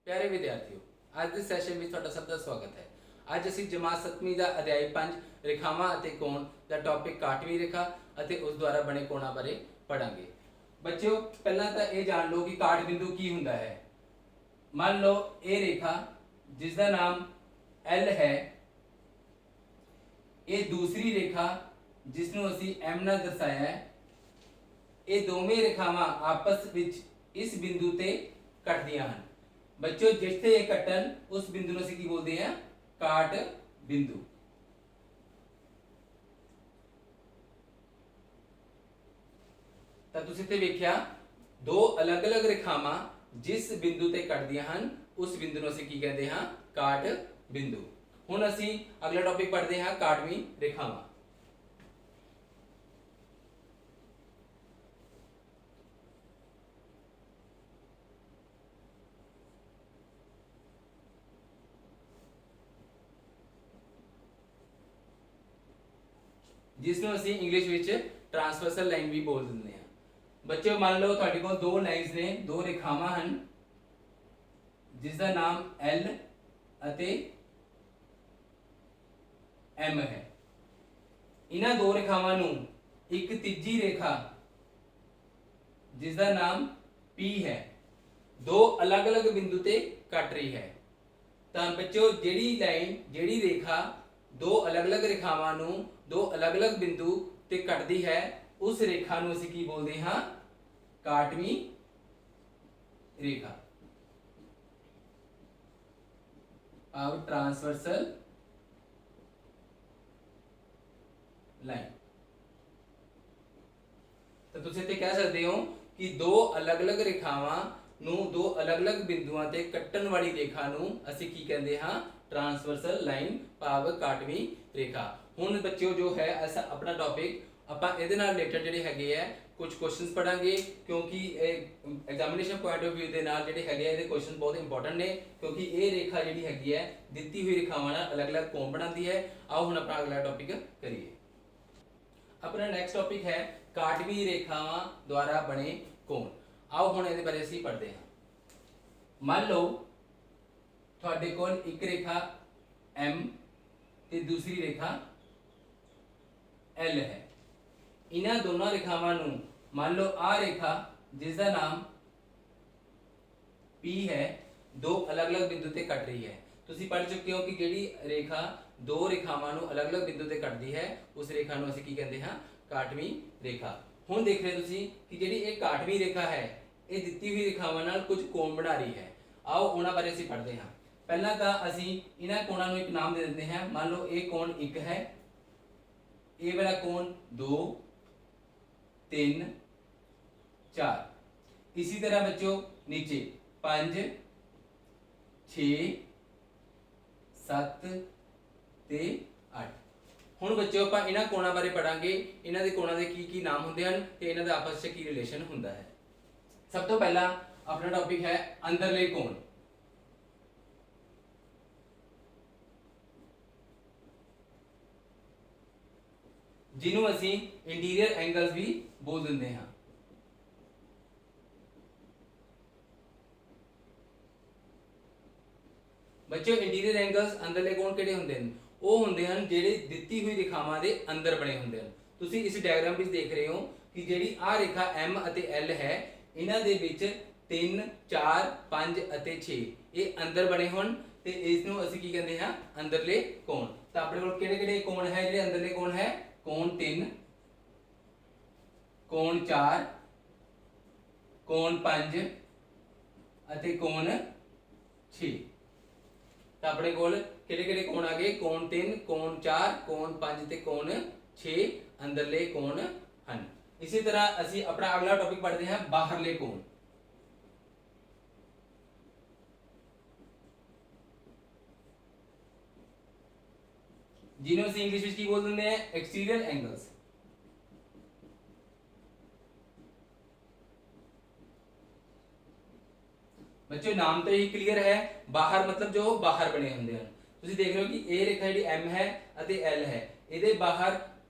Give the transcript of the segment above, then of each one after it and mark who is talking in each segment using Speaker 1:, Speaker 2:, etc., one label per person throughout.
Speaker 1: प्यारे विद्यार्थियों, आज के सैशन में ਤੁਹਾਡਾ ਸਭ ਦਾ ਸਵਾਗਤ ਹੈ। ਅੱਜ ਅਸੀਂ ਜਮਾਤ 7ਵੀਂ ਦਾ ਅਧਿਆਇ 5 ਰੇਖਾਵਾਂ ਅਤੇ ਕੋਣ ਦਾ ਟੌਪਿਕ ਕਾਟਵੀਂ ਰੇਖਾ ਅਤੇ ਉਸ ਦੁਆਰਾ ਬਣੇ ਕੋਣਾਂ ਬਾਰੇ ਪੜਾਂਗੇ। ਬੱਚਿਓ, ਪਹਿਲਾਂ ਤਾਂ ਇਹ ਜਾਣ ਲਓ ਕਿ ਕਾਟ ਬਿੰਦੂ ਕੀ ਹੁੰਦਾ ਹੈ। ਮੰਨ ਲਓ ਇਹ ਰੇਖਾ ਜਿਸ ਦਾ ਨਾਮ L ਹੈ, ਇਹ ਦੂਸਰੀ ਰੇਖਾ ਜਿਸ ਨੂੰ ਅਸੀਂ M ਨਾਲ ਦਰਸਾਇਆ ਹੈ, ਇਹ ਦੋਵੇਂ ਰੇਖਾਵਾਂ ਆਪਸ ਵਿੱਚ ਇਸ ਬਿੰਦੂ ਤੇ ਕੱਟਦੀਆਂ ਹਨ। बच्चों, जिथे ये कट्टन उस बिंदु ਨੂੰ ਅਸੀਂ ਕੀ ਬੋਲਦੇ हैं? काट बिंदु। ਤਾਂ ਤੁਸੀਂ ਤੇ ਵੇਖਿਆ ਦੋ ਅਲੱਗ-ਅਲੱਗ ਰੇਖਾਵਾਂ ਜਿਸ ਬਿੰਦੂ ਤੇ ਕੱਟਦੀਆਂ ਹਨ ਉਸ ਬਿੰਦੂ ਨੂੰ ਅਸੀਂ ਕੀ ਕਹਿੰਦੇ ਹਾਂ? ਕਾਟ ਬਿੰਦੂ। ਹੁਣ ਅਸੀਂ ਅਗਲਾ ਟੌਪਿਕ ਪੜ੍ਹਦੇ ਹਾਂ, ਕਾਟਵੀਂ ਰੇਖਾਵਾਂ। जिस ਨੂੰ ਅਸੀਂ ਇੰਗਲਿਸ਼ ਵਿੱਚ ਟ੍ਰਾਂਸਵਰਸਲ ਲਾਈਨ ਵੀ ਬੋਲ ਦਿੰਦੇ ਹਾਂ। ਬੱਚਿਓ, ਮੰਨ ਲਓ ਤੁਹਾਡੇ ਕੋਲ ਦੋ ਲਾਈਨਸ ਨੇ, ਦੋ ਰੇਖਾਵਾਂ ਹਨ ਜਿਸ ਦਾ ਨਾਮ L ਅਤੇ M ਹੈ। ਇਹਨਾਂ ਦੋ ਰੇਖਾਵਾਂ ਨੂੰ ਇੱਕ ਤੀਜੀ ਰੇਖਾ ਜਿਸ ਦਾ ਨਾਮ P ਹੈ, ਦੋ ਅਲੱਗ-ਅਲੱਗ ਬਿੰਦੂ ਤੇ ਕੱਟ ਰਹੀ ਹੈ। ਤਾਂ ਬੱਚਿਓ, ਜਿਹੜੀ ਰੇਖਾ ਦੋ ਅਲੱਗ-ਅਲੱਗ ਰੇਖਾਵਾਂ ਨੂੰ दो अलग-अलग बिंदु ते कटदी है, उस रेखा ਨੂੰ ਅਸੀਂ ਕੀ ਬੋਲਦੇ ਹਾਂ? ਕਾਟਵੀਂ ਰੇਖਾ। अब ट्रांसवर्सल लाइन। ਤਾਂ ਤੁਸੀਂ ਤੇ ਕਹਿ ਸਕਦੇ ਹੋ ਕਿ ਦੋ ਅਲੱਗ-ਅਲੱਗ ਰੇਖਾਵਾਂ ਨੂੰ ਦੋ ਅਲੱਗ-ਅਲੱਗ ਬਿੰਦੂਆਂ ਤੇ ਕੱਟਣ ਵਾਲੀ ਰੇਖਾ ਨੂੰ ਅਸੀਂ ਕੀ ਕਹਿੰਦੇ ਹਾਂ? ट्रांसवर्सल लाइन, ਭਾਵ ਕਾਟਵੀਂ ਰੇਖਾ। ਹੁਣ ਬੱਚਿਓ, ਜੋ ਹੈ ਐਸਾ ਆਪਣਾ ਟੌਪਿਕ ਆਪਾਂ ਇਹਦੇ ਨਾਲ ਰਿਲੇਟਡ ਜਿਹੜੇ ਹੈਗੇ ਆ ਕੁਝ ਕੁਐਸਚਨਸ ਪੜਾਂਗੇ, ਕਿਉਂਕਿ ਐਗਜ਼ਾਮੀਨੇਸ਼ਨ ਪੁਆਇੰਟ ਆਫ View ਦੇ ਨਾਲ ਜਿਹੜੇ ਹੈਗੇ ਆ ਇਹਦੇ ਕੁਐਸਚਨ ਬਹੁਤ ਇੰਪੋਰਟੈਂਟ ਨੇ, ਕਿਉਂਕਿ ਇਹ ਰੇਖਾ ਜਿਹੜੀ ਹੈਗੀ ਹੈ ਦਿੱਤੀ ਹੋਈ ਰੇਖਾਵਾਂ ਨਾਲ ਅਲੱਗ-ਅਲੱਗ ਕੋਣ ਬਣਾਉਂਦੀ ਹੈ। ਆਓ ਹੁਣ ਆਪਣਾ ਅਗਲਾ ਟੌਪਿਕ ਕਰੀਏ। ਆਪਣਾ ਨੈਕਸਟ ਟੌਪਿਕ ਹੈ ਕਾਟਵੀਂ ਰੇਖਾਵਾਂ ਦੁਆਰਾ ਬਣੇ ਕੋਣ। ਆਓ ਹੁਣ ਇਹਦੇ ਬਾਰੇ ਅਸੀਂ ਪੜ੍ਹਦੇ ਹਾਂ। ਮੰਨ ਲਓ ਤੁਹਾਡੇ ਕੋਲ ਇੱਕ ਰੇਖਾ M ਤੇ ਦੂਸਰੀ ਰੇਖਾ L है। इन्हां दोनों रेखावां नूं मान लो आ रेखा जिस दा नाम P है, दो अलग-अलग बिंदु ते कट रही है। तुसीं पढ़ चुके हो कि जिहड़ी रेखा दो रेखावां नूं अलग-अलग बिंदु ते कटदी है उस रेखा नूं असीं की कहंदे हां? काटवीं रेखा। हुण देख रहे हो तुसीं कि जिहड़ी इह काटवीं रेखा है ये दित्ती हुई रेखावां नाल कुछ कोण बना रही है। आओ उन्हां बारे असीं पढ़दे हां। पहलां तां असीं इन्हां कोणां नूं एक नाम दे दिंदे हां। मान लो ये कोण 1 है, ये वाला कोण 2, 3, 4। इसी तरह बच्चों नीचे 5, 6, 7 ते 8। ਹੁਣ ਬੱਚਿਓ ਆਪਾਂ ਇਹਨਾਂ ਕੋਣਾਂ ਬਾਰੇ ਪੜਾਂਗੇ, ਇਹਨਾਂ ਦੇ ਕੋਣਾਂ ਦੇ ਕੀ ਨਾਮ ਹੁੰਦੇ ਹਨ ਤੇ ਇਹਨਾਂ ਦਾ ਆਪਸ ਵਿੱਚ ਕੀ ਰਿਲੇਸ਼ਨ ਹੁੰਦਾ ਹੈ। ਸਭ ਤੋਂ ਪਹਿਲਾਂ ਆਪਣਾ ਟੌਪਿਕ ਹੈ ਅੰਦਰਲੇ ਕੋਣ। ਜਿਹਨੂੰ ਅਸੀਂ ਇੰਟੀਰੀਅਰ ਐਂਗਲਸ ਵੀ ਬੋਲ ਦਿੰਦੇ ਹਾਂ। ਬੱਚਿਓ, ਇੰਟੀਰੀਅਰ ਐਂਗਲਸ ਅੰਦਰਲੇ ਕੋਣ ਕਿਹੜੇ ਹੁੰਦੇ ਹਨ? ਉਹ ਹੁੰਦੇ ਹਨ ਜਿਹੜੇ ਦਿੱਤੀ ਹੋਈ ਰੇਖਾਵਾਂ ਦੇ ਅੰਦਰ ਬਣੇ ਹੁੰਦੇ ਹਨ। ਤੁਸੀਂ ਇਸ ਡਾਇਗਰਾਮ ਵਿੱਚ ਦੇਖ ਰਹੇ ਹੋ ਕਿ ਜਿਹੜੀ ਆਹ ਰੇਖਾ M ਅਤੇ L ਹੈ, ਇਹਨਾਂ ਦੇ ਵਿੱਚ 3, 4, 5 ਅਤੇ 6 ਇਹ ਅੰਦਰ ਬਣੇ ਹੋਣ ਤੇ ਇਸ ਨੂੰ ਅਸੀਂ ਕੀ ਕਹਿੰਦੇ ਹਾਂ? ਅੰਦਰਲੇ ਕੋਣ। ਤਾਂ ਆਪਣੇ ਕੋਲ ਕਿਹੜੇ-ਕਿਹੜੇ ਕੋਣ ਹੈ ਜਿਹੜੇ ਅੰਦਰਲੇ ਕੋਣ ਹੈ? कोण 3, कोण 4, कोण 5 ਅਤੇ कोण 6। ਤਾਂ ਆਪਣੇ ਕੋਲ ਕਿਹੜੇ-ਕਿਹੜੇ ਕੋਣ ਆ ਗਏ? कोण 3, कोण 4, कोण 5 ਤੇ कोण 6 ਅੰਦਰਲੇ ਕੋਣ ਹਨ। ਇਸੇ ਤਰ੍ਹਾਂ ਅਸੀਂ ਆਪਣਾ ਅਗਲਾ ਟੌਪਿਕ ਪੜ੍ਹਦੇ ਹਾਂ ਬਾਹਰਲੇ ਕੋਣ। ਜਿਹਨੂੰ ਅਸੀਂ ਇੰਗਲਿਸ਼ ਵਿੱਚ ਕੀ ਬੋਲ ਦਿੰਦੇ ਆ? Exterior angles. ਬੱਚਿਓ, ਨਾਮ ਤੋਂ ਹੀ ਕਲੀਅਰ ਹੈ, ਬਾਹਰ ਮਤਲਬ ਜੋ ਬਾਹਰ ਬਣੇ ਹੁੰਦੇ ਹਨ। ਤੁਸੀਂ ਦੇਖ ਰਹੇ ਹੋ ਕਿ ਇਹ ਰੇਖਾ ਜਿਹੜੀ M ਹੈ ਅਤੇ L ਹੈ, ਇਹਦੇ ਬਾਹਰ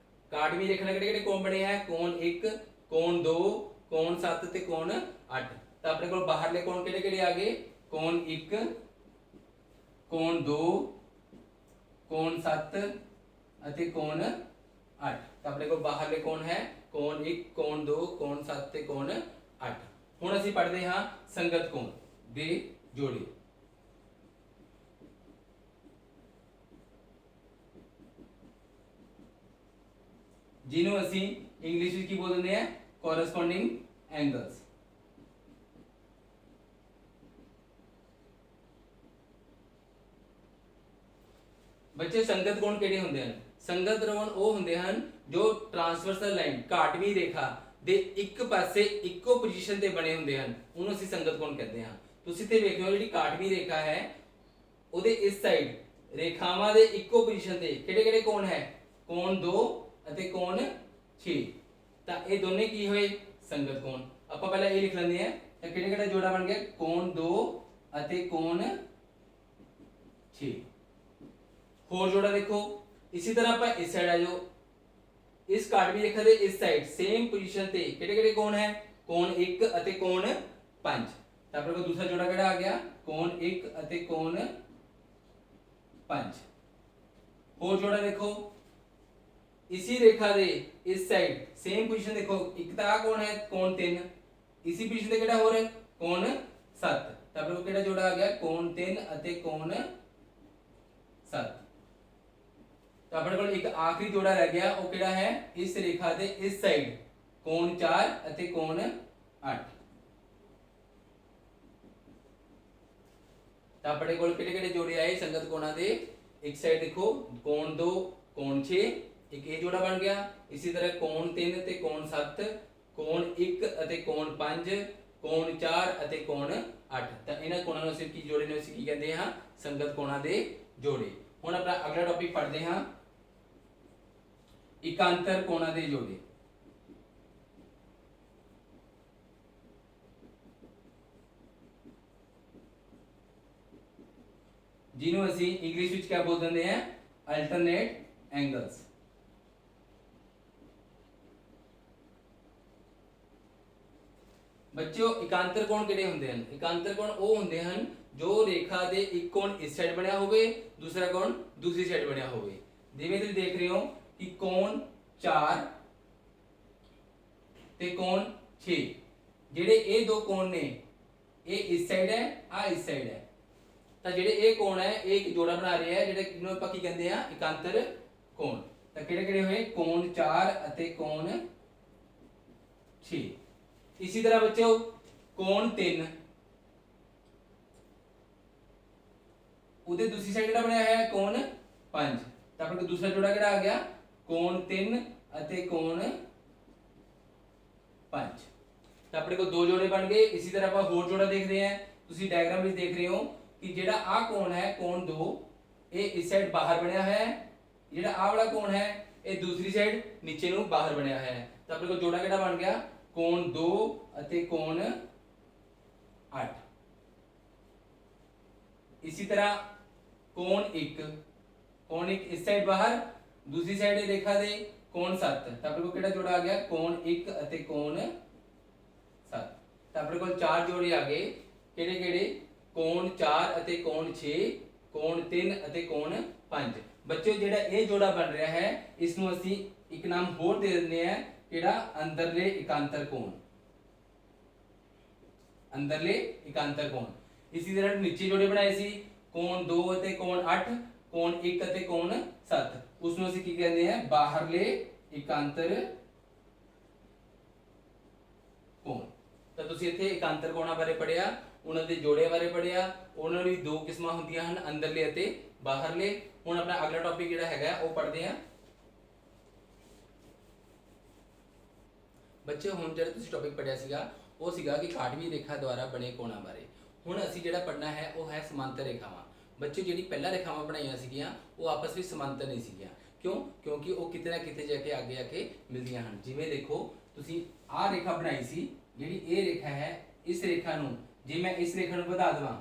Speaker 1: ਕਾਟਵੀਂ ਰੇਖਾ ਨਾਲ ਕਿਹੜੇ-ਕਿਹੜੇ ਕੋਣ ਬਣੇ ਹੈ? ਕੋਣ 1, ਕੋਣ 2, ਕੋਣ 7 ਤੇ ਕੋਣ 8। ਤਾਂ ਆਪਣੇ ਕੋਲ ਬਾਹਰਲੇ ਕੋਣ ਕਿਹੜੇ-ਕਿਹੜੇ ਆ ਗਏ? कोण 1 कोण 2 कोण 7 ਅਤੇ कोण 8। ਤਾਂ ਆਪਣੇ ਕੋਲ ਬਾਹਰਲੇ ਕੋਣ ਹੈ कोण 1 कोण 2 कोण 7 ਤੇ कोण 8। ਹੁਣ ਅਸੀਂ ਪੜ੍ਹਦੇ ਹਾਂ ਸੰਗਤ ਕੋਣ ਦੇ ਜੋੜੇ। ਜਿਹਨੂੰ ਅਸੀਂ ਇੰਗਲਿਸ਼ ਵਿੱਚ ਕੀ ਬੋਲ ਦਿੰਦੇ ਆ ਕੋਰਸਪੋਂਡਿੰਗ ਐਂਗਲਸ। ਬੱਚੇ ਸੰਗਤ ਕੋਣ ਕਿਹੜੇ ਹੁੰਦੇ ਹਨ? ਸੰਗਤ ਕੋਣ ਉਹ ਹੁੰਦੇ ਹਨ ਜੋ ਟ੍ਰਾਂਸਵਰਸਲ ਲਾਈਨ ਕਾਟਵੀਂ ਰੇਖਾ ਦੇ ਇੱਕ ਪਾਸੇ ਇੱਕੋ ਪੋਜੀਸ਼ਨ ਤੇ ਬਣੇ ਹੁੰਦੇ ਹਨ, ਉਹਨੂੰ ਅਸੀਂ ਸੰਗਤ ਕੋਣ ਕਹਿੰਦੇ ਹਾਂ। ਤੁਸੀਂ ਤੇ ਵੇਖ ਲਓ ਜਿਹੜੀ ਕਾਟਵੀਂ ਰੇਖਾ ਹੈ ਉਹਦੇ ਇਸ ਸਾਈਡ ਰੇਖਾਵਾਂ ਦੇ ਇੱਕੋ ਪੋਜੀਸ਼ਨ ਤੇ ਕਿਹੜੇ ਕਿਹੜੇ ਕੋਣ ਹੈ ਕੋਣ 2 ਅਤੇ ਕੋਣ 6। ਤਾਂ ਇਹ ਦੋਨੇ ਕੀ ਹੋਏ ਸੰਗਤ ਕੋਣ। ਆਪਾਂ ਪਹਿਲਾਂ ਇਹ ਲਿਖ ਲੈਂਦੇ ਆ ਤਾਂ ਕਿਹੜਾ ਕਿਹੜਾ ਜੋੜਾ ਬਣ ਗਿਆ ਕੋਣ 2 ਅਤੇ ਕੋਣ 6। ਹੋਰ ਜੋੜਾ ਦੇਖੋ इसी तरह आप इस साइड आ जाओ, इस काटवी रेखा दे इस साइड सेम पोजीशन ते किहड़े किहड़े कोण है कोण 1 ਅਤੇ कोण 5। ਤਾਂ ਆਪਣੇ ਕੋਲ ਦੂਸਰਾ ਜੋੜਾ ਕਿਹੜਾ ਆ ਗਿਆ कोण 1 ਅਤੇ कोण 5। ਹੋਰ ਜੋੜਾ ਦੇਖੋ इसी रेखा दे इस साइड सेम पोजीशन देखो एक ਤਾਂ ਆ कोण है कोण 3, इसी पोजीशन ਤੇ ਕਿਹੜਾ ਹੋ ਰਿਹਾ कोण 7। ਤਾਂ ਆਪਣੇ ਕੋਲ ਕਿਹੜਾ ਜੋੜਾ ਆ ਗਿਆ कोण 3 ਅਤੇ कोण 7। तो अपने को एक आखिरी जोड़ा रह गया वो किहड़ा है इस रेखा दे इस साइड कोण 4 ਅਤੇ कोण 8। ਤਾਂ ਆਪਣੇ ਕੋਲ ਕਿਹੜੇ ਕਿਹੜੇ ਜੋੜੇ ਆਏ ਸੰਗਤ ਕੋਣਾਂ ਦੇ। ਇੱਕ ਸਾਈਡ ਦੇਖੋ कोण 2 कोण 6 ਇੱਕ ਇਹ ਜੋੜਾ ਬਣ ਗਿਆ। ਇਸੇ ਤਰ੍ਹਾਂ कोण 3 ਤੇ कोण 7 कोण 1 ਅਤੇ कोण 5 कोण 4 ਅਤੇ कोण 8। ਤਾਂ ਇਹਨਾਂ ਕੋਣਾਂ ਨੂੰ ਅਸੀਂ ਕੀ ਜੋੜੇ ਨੇ ਅਸੀਂ ਕੀ ਕਹਿੰਦੇ ਹਾਂ ਸੰਗਤ ਕੋਣਾਂ ਦੇ ਜੋੜੇ। ਹੁਣ ਆਪਣਾ ਅਗਲਾ ਟੌਪਿਕ ਪੜ੍ਹਦੇ ਹਾਂ ਇਕਾਂਤਰ ਕੋਣਾਂ ਦੇ ਜੋੜੇ। ਜਿਹਨੂੰ ਅਸੀਂ ਇੰਗਲਿਸ਼ ਵਿੱਚ ਕੀ ਬੋਲ ਦਿੰਦੇ ਆ ਅਲਟਰਨੇਟ ਐਂਗਲਸ। ਬੱਚਿਓ ਇਕਾਂਤਰ ਕੋਣ ਕਿਹੜੇ ਹੁੰਦੇ ਹਨ? ਇਕਾਂਤਰ ਕੋਣ ਉਹ ਹੁੰਦੇ ਹਨ ਜੋ ਰੇਖਾ ਦੇ ਇੱਕ ਕੋਣ ਇਸ ਸਾਈਡ ਬਣਿਆ ਹੋਵੇ ਦੂਸਰਾ ਕੋਣ ਦੂਸਰੀ ਸਾਈਡ ਬਣਿਆ ਹੋਵੇ। ਜਿਵੇਂ ਤੁਸੀਂ ਦੇਖ ਰਹੇ ਹੋ ਕਿ कोण 4 ਤੇ कोण 6 ਜਿਹੜੇ ਇਹ ਦੋ ਕੋਣ ਨੇ ਇਹ ਇਸ ਸਾਈਡ ਹੈ ਆ ਇਸ ਸਾਈਡ ਹੈ। ਤਾਂ ਜਿਹੜੇ ਇਹ ਕੋਣ ਹੈ ਇਹ ਇੱਕ ਜੋੜਾ ਬਣਾ ਰਹੇ ਹੈ ਜਿਹੜੇ ਇਹਨੂੰ ਆਪਾਂ ਕੀ ਕਹਿੰਦੇ ਆ ਇਕਾਂਤਰ ਕੋਣ। ਤਾਂ ਕਿਹੜੇ ਕਿਹੜੇ ਹੋਏ कोण 4 ਅਤੇ कोण 6। इसी तरह बच्चों कोण 3 ਉਹਦੇ ਦੂਸਰੀ ਸਾਈਡ ਜਿਹੜਾ ਬਣਿਆ ਹੈ कोण 5। ਤਾਂ ਆਪਣੇ ਕੋਲ ਦੂਸਰਾ ਜੋੜਾ ਕਿਹੜਾ ਆ ਗਿਆ कोण 3 ਅਤੇ कोण 5। ਤਾਂ ਆਪਣੇ ਕੋਲ ਦੋ ਜੋੜੇ ਬਣ ਗਏ। ਇਸੇ ਤਰ੍ਹਾਂ ਆਪਾਂ ਹੋਰ ਜੋੜਾ ਦੇਖਦੇ ਹਾਂ। ਤੁਸੀਂ ਡਾਇਗਰਾਮ ਵਿੱਚ ਦੇਖ ਰਹੇ ਹੋ ਕਿ ਜਿਹੜਾ ਆ ਕੋਣ ਹੈ कोण 2 ਇਹ ਇਸ ਸਾਈਡ ਬਾਹਰ ਬਣਿਆ ਹੋਇਆ ਹੈ, ਜਿਹੜਾ ਆ ਵਾਲਾ ਕੋਣ ਹੈ ਇਹ ਦੂਸਰੀ ਸਾਈਡ ਨੀਚੇ ਨੂੰ ਬਾਹਰ ਬਣਿਆ ਹੋਇਆ ਹੈ। ਤਾਂ ਆਪਣੇ ਕੋਲ ਜੋੜਾ ਕਿਹੜਾ ਬਣ ਗਿਆ कोण 2 ਅਤੇ कोण 8। इसी तरह कोण 1 इस साइड बाहर दूसरी साइड रेखा दे कोण 7। ਤਾਂ ਆਪਣੇ ਕੋਲ ਕਿਹੜਾ ਜੋੜਾ ਆ ਗਿਆ कोण 1 ਅਤੇ कोण 7। ਤਾਂ ਆਪਣੇ ਕੋਲ ਚਾਰ ਜੋੜੇ ਆ ਗਏ ਕਿਹੜੇ ਕਿਹੜੇ कोण 4 ਅਤੇ कोण 6 कोण 3 ਅਤੇ कोण 5। ਬੱਚਿਓ ਜਿਹੜਾ ਇਹ ਜੋੜਾ ਬਣ ਰਿਹਾ ਹੈ ਇਸ ਨੂੰ ਅਸੀਂ ਇੱਕ ਨਾਮ ਹੋਰ ਦੇ ਦਿੰਦੇ ਹਾਂ ਕਿਹੜਾ ਅੰਦਰਲੇ ਇਕਾਂਤਰ ਕੋਣ। ਅੰਦਰਲੇ ਇਕਾਂਤਰ ਕੋਣ। इसी तरह नीचे जोड़े बनाए सी कोण 2 ਅਤੇ कोण 8 कोण 1 ਅਤੇ कोण 7 ਉਸ ਨੂੰ ਅਸੀਂ ਕੀ ਕਹਿੰਦੇ ਆ ਬਾਹਰਲੇ ਇਕਾਂਤਰ ਕੋਣ। ਤਾਂ ਤੁਸੀਂ ਇੱਥੇ ਇਕਾਂਤਰ ਕੋਣਾਂ ਬਾਰੇ ਪੜਿਆ, ਉਹਨਾਂ ਦੇ ਜੋੜੇ ਬਾਰੇ ਪੜਿਆ। ਉਹਨਾਂ ਦੀ ਦੋ ਕਿਸਮਾਂ ਹੁੰਦੀਆਂ ਹਨ ਅੰਦਰਲੇ ਅਤੇ ਬਾਹਰਲੇ। ਹੁਣ ਆਪਣਾ ਅਗਲਾ ਟੌਪਿਕ ਜਿਹੜਾ ਹੈਗਾ ਉਹ ਪੜ੍ਹਦੇ ਆ ਬੱਚੇ। ਹੁਣ ਜਿਹੜਾ ਤੁਸੀਂ ਟੌਪਿਕ ਪੜਿਆ ਸੀਗਾ ਉਹ ਸੀਗਾ ਕਿ ਕਾਟਵੀ ਰੇਖਾ ਦੁਆਰਾ ਬਣੇ ਕੋਣਾਂ ਬਾਰੇ। ਹੁਣ ਅਸੀਂ ਜਿਹੜਾ ਪੜਨਾ ਹੈ ਉਹ ਹੈ ਸਮਾਂਤਰ ਰੇਖਾਵਾਂ। ਬੱਚੇ ਜਿਹੜੀ ਪਹਿਲਾਂ ਰੇਖਾਵਾਂ ਬਣਾਈਆਂ ਸੀਗੀਆਂ ਉਹ ਆਪਸ ਵਿੱਚ ਸਮਾਂਤਰ ਨਹੀਂ ਸੀਗੀਆਂ। ਕਿਉਂ? ਕਿਉਂਕਿ ਉਹ ਕਿਤੇ ਨਾ ਕਿਤੇ ਜਾ ਕੇ ਅੱਗੇ ਆ ਕੇ ਮਿਲਦੀਆਂ ਹਨ। ਜਿਵੇਂ ਦੇਖੋ ਤੁਸੀਂ ਆਹ ਰੇਖਾ ਬਣਾਈ ਸੀ, ਜਿਹੜੀ ਇਹ ਰੇਖਾ ਹੈ ਇਸ ਰੇਖਾ ਨੂੰ ਜੇ ਮੈਂ ਇਸ ਰੇਖਾ ਨੂੰ ਵਧਾ ਦੇਵਾਂ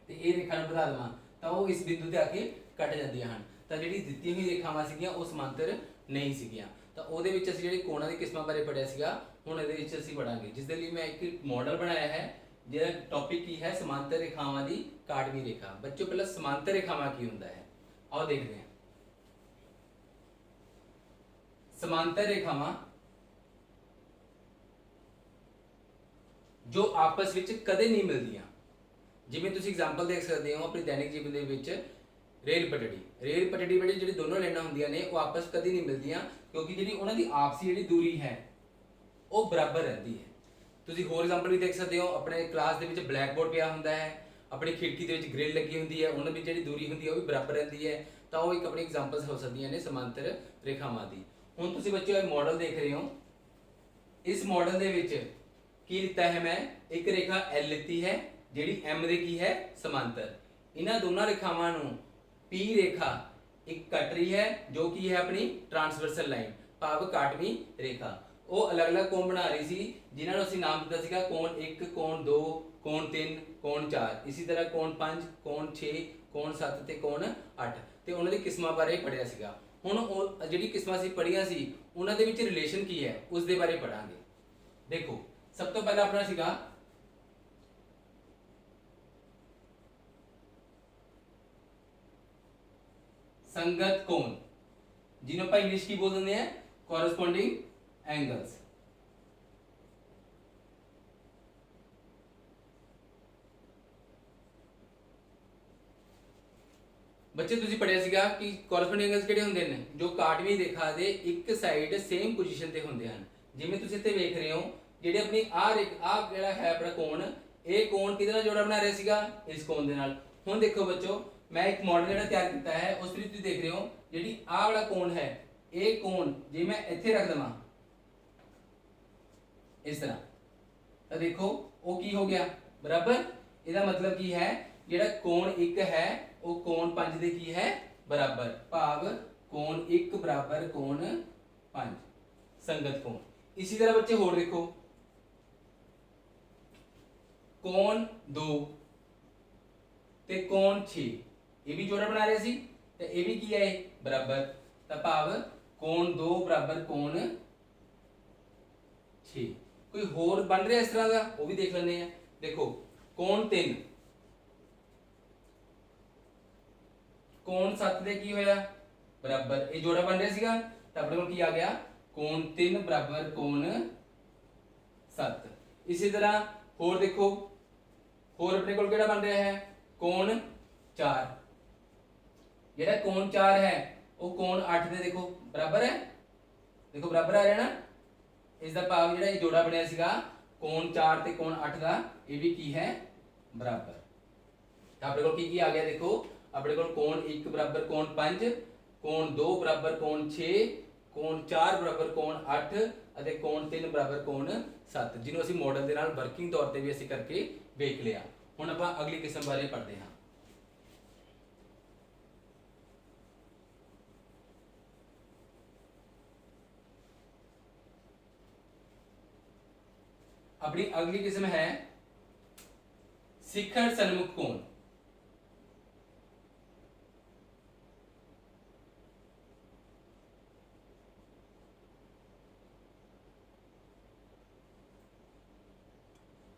Speaker 1: ਤੇ ਇਹ ਰੇਖਾ ਨੂੰ ਵਧਾ ਦੇਵਾਂ ਤਾਂ ਉਹ ਇਸ ਬਿੰਦੂ ਤੇ ਆ ਕੇ ਕੱਟ ਜਾਂਦੀਆਂ ਹਨ। ਤਾਂ ਜਿਹੜੀ ਦਿੱਤੀ ਹੋਈ ਰੇਖਾਵਾਂ ਸੀਗੀਆਂ ਉਹ ਸਮਾਂਤਰ ਨਹੀਂ ਸੀਗੀਆਂ। ਤਾਂ ਉਹਦੇ ਵਿੱਚ ਅਸੀਂ ਜਿਹੜੇ ਕੋਣਾਂ ਦੀ ਕਿਸਮਾਂ ਬਾਰੇ ਪੜਿਆ ਸੀਗਾ ਹੁਣ ਇਹਦੇ ਵਿੱਚ ਅਸੀਂ ਪੜਾਂਗੇ, ਜਿਸ ਦੇ ਲਈ ਮੈਂ ਇੱਕ ਮਾਡਲ ਬਣਾਇਆ ਹੈ ਜਿਹੜਾ ਟੌਪਿਕ ਕੀ ਹੈ ਸਮਾਂਤਰ ਰੇਖਾਵਾਂ ਦੀ ਕਾਟਵੀਂ ਰੇਖਾ। ਬੱਚੋ ਪਹਿਲਾਂ ਸਮਾਂਤਰ ਰੇਖਾਵਾਂ ਕੀ ਹੁੰਦਾ ਹੈ ਆਓ ਦੇਖਦੇ ਹਾਂ। ਸਮਾਂਤਰ ਰੇਖਾਵਾਂ ਜੋ ਆਪਸ ਵਿੱਚ ਕਦੇ ਨਹੀਂ ਮਿਲਦੀਆਂ। ਜਿਵੇਂ ਤੁਸੀਂ ਐਗਜ਼ਾਮਪਲ ਦੇਖ ਸਕਦੇ ਹੋ ਆਪਣੀ ਦੈਨਿਕ ਜੀਵਨ ਦੇ ਵਿੱਚ ਰੇਲ ਪਟੜੀ ਵਿੱਚ ਜਿਹੜੀ ਦੋਨੋਂ ਲਾਈਨਾਂ ਹੁੰਦੀਆਂ ਨੇ ਉਹ ਆਪਸ ਕਦੀ ਨਹੀਂ ਮਿਲਦੀਆਂ, ਕਿਉਂਕਿ ਜਿਹੜੀ ਉਹਨਾਂ ਦੀ ਆਪਸੀ ਜਿਹੜੀ ਦੂਰੀ ਹੈ ਉਹ ਬਰਾਬਰ ਰਹਿੰਦੀ ਹੈ। ਤੁਸੀਂ ਹੋਰ ਐਗਜ਼ਾਮਪਲ ਵੀ ਦੇਖ ਸਕਦੇ ਹੋ, ਆਪਣੇ ਕਲਾਸ ਦੇ ਵਿੱਚ ਬਲੈਕ ਬੋਰਡ ਪਿਆ ਹੁੰਦਾ ਹੈ, ਆਪਣੀ ਖਿੜਕੀ ਦੇ ਵਿੱਚ ਗ੍ਰਿਲ ਲੱਗੀ ਹੁੰਦੀ ਹੈ, ਉਹਨਾਂ ਵਿੱਚ ਜਿਹੜੀ ਦੂਰੀ ਹੁੰਦੀ ਹੈ ਉਹ ਵੀ ਬਰਾਬਰ ਰਹਿੰਦੀ ਹੈ। ਤਾਂ ਉਹ ਇੱਕ ਆਪਣੀ ਐਗਜ਼ਾਮਪਲਸ ਹੋ ਸਕਦੀਆਂ ਨੇ ਸਮਾਂਤਰ ਰੇਖਾਵਾਂ ਦੀ। ਹੁਣ ਤੁਸੀਂ ਬੱਚਿਓ ਇਹ ਮਾਡਲ ਦੇਖ ਰਹੇ ਹੋ, ਇਸ ਮਾਡਲ ਦੇ ਵਿੱਚ ਕੀ ਲਿੱਤਾ ਹੈ ਮੈਂ, ਇੱਕ ਰੇਖਾ L ਲਿੱਤੀ ਹੈ ਜਿਹੜੀ M ਦੇ ਕੀ ਹੈ ਸਮਾਂਤਰ। ਇਹਨਾਂ ਦੋਨਾਂ ਰੇਖਾਵਾਂ ਨੂੰ P ਰੇਖਾ ਇੱਕ ਕੱਟ ਰਹੀ ਹੈ ਜੋ ਕਿ ਹੈ ਆਪਣੀ ਟ੍ਰਾਂਸਵਰਸਲ ਲਾਈਨ ਭਾਵ ਕਾਟਵੀਂ ਰੇਖਾ। ਉਹ ਅਲੱਗ-ਅਲੱਗ ਕੋਣ ਬਣਾ ਰਹੀ ਸੀ ਜਿਨ੍ਹਾਂ ਨੂੰ ਅਸੀਂ ਨਾਮ ਦਿੱਤਾ ਸੀਗਾ ਕੋਣ 1, ਕੋਣ 2, ਕੋਣ 3, ਕੋਣ 4, ਇਸੇ ਤਰ੍ਹਾਂ ਕੋਣ 5, ਕੋਣ 6, ਕੋਣ 7 ਤੇ ਕੋਣ 8 ਤੇ ਉਹਨਾਂ ਦੀ ਕਿਸਮਾਂ ਬਾਰੇ ਪੜ੍ਹਿਆ ਸੀਗਾ। ਹੁਣ ਉਹ ਜਿਹੜੀ ਕਿਸਮਾਂ ਸੀ ਪੜ੍ਹੀਆਂ ਸੀ ਉਹਨਾਂ ਦੇ ਵਿੱਚ ਰਿਲੇਸ਼ਨ ਕੀ ਹੈ ਉਸ ਦੇ ਬਾਰੇ ਪੜਾਂਗੇ। ਦੇਖੋ ਸਭ ਤੋਂ ਪਹਿਲਾਂ ਆਪਣਾ ਸੀਗਾ संगत कोण, जिन्हों ਆਪਾਂ इंग्लिश की बोल देते हैं corresponding angles। ਬੱਚੇ ਤੁਸੀਂ ਪੜਿਆ ਸੀਗਾ ਕਿ corresponding angles ਕਿਹੜੇ ਹੁੰਦੇ ਨੇ ਜੋ ਕਾਟਵੀਂ ਰੇਖਾ ਦੇ ਇੱਕ ਸਾਈਡ ਸੇਮ ਪੋਜੀਸ਼ਨ ਤੇ ਹੁੰਦੇ ਹਨ। ਜਿਵੇਂ ਤੁਸੀਂ ਇੱਥੇ ਵੇਖ ਰਹੇ ਹੋ ਜਿਹੜੇ ਆਪਣੀ ਆ ਜਿਹੜਾ ਹੈ ਆਪਣਾ ਕੋਣ, ਇਹ ਕੋਣ ਕਿਹਦੇ ਨਾਲ ਜੋੜਾ ਬਣਾ ਰਿਹਾ ਸੀਗਾ ਇਸ ਕੋਣ ਦੇ ਨਾਲ। ਹੁਣ ਦੇਖੋ ਬੱਚੋ मैं एक मॉडल ਜਿਹੜਾ ਤਿਆਰ ਕੀਤਾ ਹੈ ਉਸ ਵਿੱਚ ਤੁਸੀਂ ਦੇਖ ਰਹੇ ਹੋ ਜਿਹੜੀ ਆਹ ਵਾਲਾ ਕੋਣ ਹੈ ਇਹ ਕੋਣ ਜੇ ਮੈਂ ਇੱਥੇ ਰੱਖ ਦਵਾਂ ਇਸ ਤਰ੍ਹਾਂ ਤਾਂ ਦੇਖੋ ਉਹ ਕੀ ਹੋ ਗਿਆ ਬਰਾਬਰ। ਇਹਦਾ ਮਤਲਬ ਕੀ ਹੈ ਜਿਹੜਾ ਕੋਣ 1 ਹੈ ਉਹ ਕੋਣ 5 ਦੇ ਕੀ ਹੈ ਬਰਾਬਰ, ਭਾਵ ਕੋਣ 1 ਬਰਾਬਰ ਕੋਣ 5 ਸੰਗਤ ਕੋਣ। ਇਸੇ ਤਰ੍ਹਾਂ ਬੱਚੇ ਹੋਰ ਦੇਖੋ ਕੋਣ 2 ਤੇ ਕੋਣ 6 ਇਹ ਵੀ ਜੋੜਾ ਬਣਾ ਰਹੇ ਸੀ ਤੇ ਇਹ ਵੀ ਕੀ ਹੈ ਬਰਾਬਰ, ਤਾਂ ਭਾਵ ਕੋਣ 2 ਬਰਾਬਰ ਕੋਣ 6। ਕੋਈ ਹੋਰ ਬਣ ਰਿਹਾ ਇਸ ਤਰ੍ਹਾਂ ਦਾ ਉਹ ਵੀ ਦੇਖ ਲੈਂਦੇ ਆ। ਦੇਖੋ ਕੋਣ 3 ਕੋਣ 7 ਦੇ ਕੀ ਹੋਇਆ ਬਰਾਬਰ, ਇਹ ਜੋੜਾ ਬਣ ਰਿਹਾ ਸੀਗਾ ਤਾਂ ਆਪਣੇ ਕੋਲ ਕੀ ਆ ਗਿਆ ਕੋਣ 3 ਬਰਾਬਰ ਕੋਣ 7। ਇਸੇ ਤਰ੍ਹਾਂ ਹੋਰ ਦੇਖੋ ਹੋਰ ਆਪਣੇ ਕੋਲ ਕਿਹੜਾ ਬਣ ਰਿਹਾ ਹੈ ਕੋਣ 4, ਜਿਹੜਾ ਕੋਣ 4 ਹੈ ਉਹ ਕੋਣ 8 ਦੇ ਦੇਖੋ ਬਰਾਬਰ ਹੈ, ਦੇਖੋ ਬਰਾਬਰ ਆ ਰਿਹਾ ਨਾ। ਇਸ ਦਾ ਭਾਵ ਜਿਹੜਾ ਇਹ ਜੋੜਾ ਬਣਿਆ ਸੀਗਾ ਕੋਣ 4 ਤੇ ਕੋਣ 8 ਦਾ ਇਹ ਵੀ ਕੀ ਹੈ ਬਰਾਬਰ। ਤਾਂ ਆਪਣੇ ਕੋਲ ਕੀ ਆ ਗਿਆ ਦੇਖੋ ਆਪਣੇ ਕੋਲ ਕੋਣ 1 ਬਰਾਬਰ ਕੋਣ 5, ਕੋਣ 2 ਬਰਾਬਰ ਕੋਣ 6, ਕੋਣ 4 ਬਰਾਬਰ ਕੋਣ 8 ਅਤੇ ਕੋਣ 3 ਬਰਾਬਰ ਕੋਣ 7, ਜਿਹਨੂੰ ਅਸੀਂ ਮਾਡਲ ਦੇ ਨਾਲ ਵਰਕਿੰਗ ਤੌਰ ਤੇ ਵੀ ਅਸੀਂ ਕਰਕੇ ਵੇਖ ਲਿਆ। ਹੁਣ ਆਪਾਂ ਅਗਲੀ ਕਿਸਮ ਬਾਰੇ ਪੜ੍ਹਦੇ ਹਾਂ। अपनी अगली किस्म है शिखर सन्मुख कोण।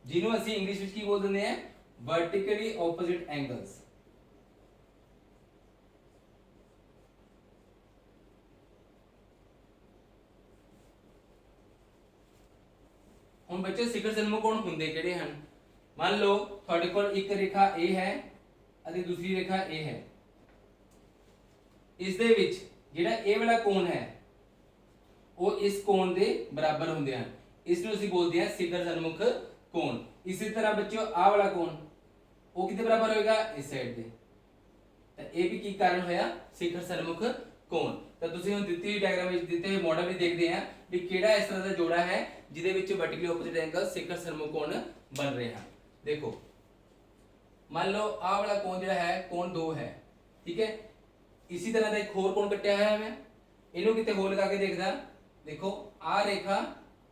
Speaker 1: जिन्हों ਅਸੀਂ इंग्लिश ਵਿੱਚ ਕੀ ਬੋਲ ਦਿੰਦੇ ਆ वर्टिकली ऑपोजिट एंगल्स। ਹੁਣ ਬੱਚੇ ਸਿਖਰ ਸਨਮੁਖ ਕੋਣ ਹੁੰਦੇ ਕਿਹੜੇ ਹਨ। ਮੰਨ ਲਓ ਤੁਹਾਡੇ ਕੋਲ ਇੱਕ ਰੇਖਾ A ਹੈ ਅਤੇ ਦੂਸਰੀ ਰੇਖਾ A ਹੈ। ਇਸ ਦੇ ਵਿੱਚ ਜਿਹੜਾ A ਵਾਲਾ ਕੋਣ ਹੈ ਉਹ ਇਸ ਕੋਣ ਦੇ ਬਰਾਬਰ ਹੁੰਦੇ ਹਨ, ਇਸ ਨੂੰ ਅਸੀਂ ਬੋਲਦੇ ਹਾਂ ਸਿਖਰ ਸਨਮੁਖ ਕੋਣ। ਇਸੇ ਤਰ੍ਹਾਂ ਬੱਚਿਓ ਆਹ ਵਾਲਾ ਕੋਣ ਉਹ ਕਿਤੇ ਬਰਾਬਰ ਹੋਏਗਾ ਇਸ ਸਾਈਡ ਦੇ, ਤਾਂ ਇਹ ਵੀ ਕੀ ਕਾਰਨ ਹੋਇਆ ਸਿਖਰ ਸਨਮੁਖ ਕੋਣ। ਤਾਂ ਤੁਸੀਂ ਹੁਣ ਦਿੱਤੀ ਹੋਈ ਡਾਇਗਰਾਮ ਵਿੱਚ ਦਿੱਤੇ ਹੋਏ ਮਾਡਲ ਵੀ ਦੇਖਦੇ ਆ ਵੀ ਕਿਹੜਾ ਇਸ ਤਰ੍ਹਾਂ ਦਾ ਜੋੜਾ ਹੈ ਜਿਹਦੇ ਵਿੱਚ ਵਰਟੀਕਲੀ ਆਪੋਜ਼ਿਟ ਐਂਗਲ ਸਿਖਰ ਸਨਮੁਖ ਕੋਣ ਬਣ ਰਹੇ ਹਨ। ਦੇਖੋ ਮੰਨ ਲਓ ਆਹ ਵਾਲਾ ਕੋਣ ਜਿਹੜਾ ਹੈ ਕੋਣ 2 ਹੈ, ਠੀਕ ਹੈ। ਇसी तरह ਦਾ ਇੱਕ ਹੋਰ ਕੋਣ ਕੱਟਿਆ ਹੋਇਆ ਮੈਂ, ਇਹਨੂੰ ਕਿਤੇ ਹੋਰ ਲਗਾ ਕੇ ਦੇਖਦਾ। ਦੇਖੋ ਆਹ ਰੇਖਾ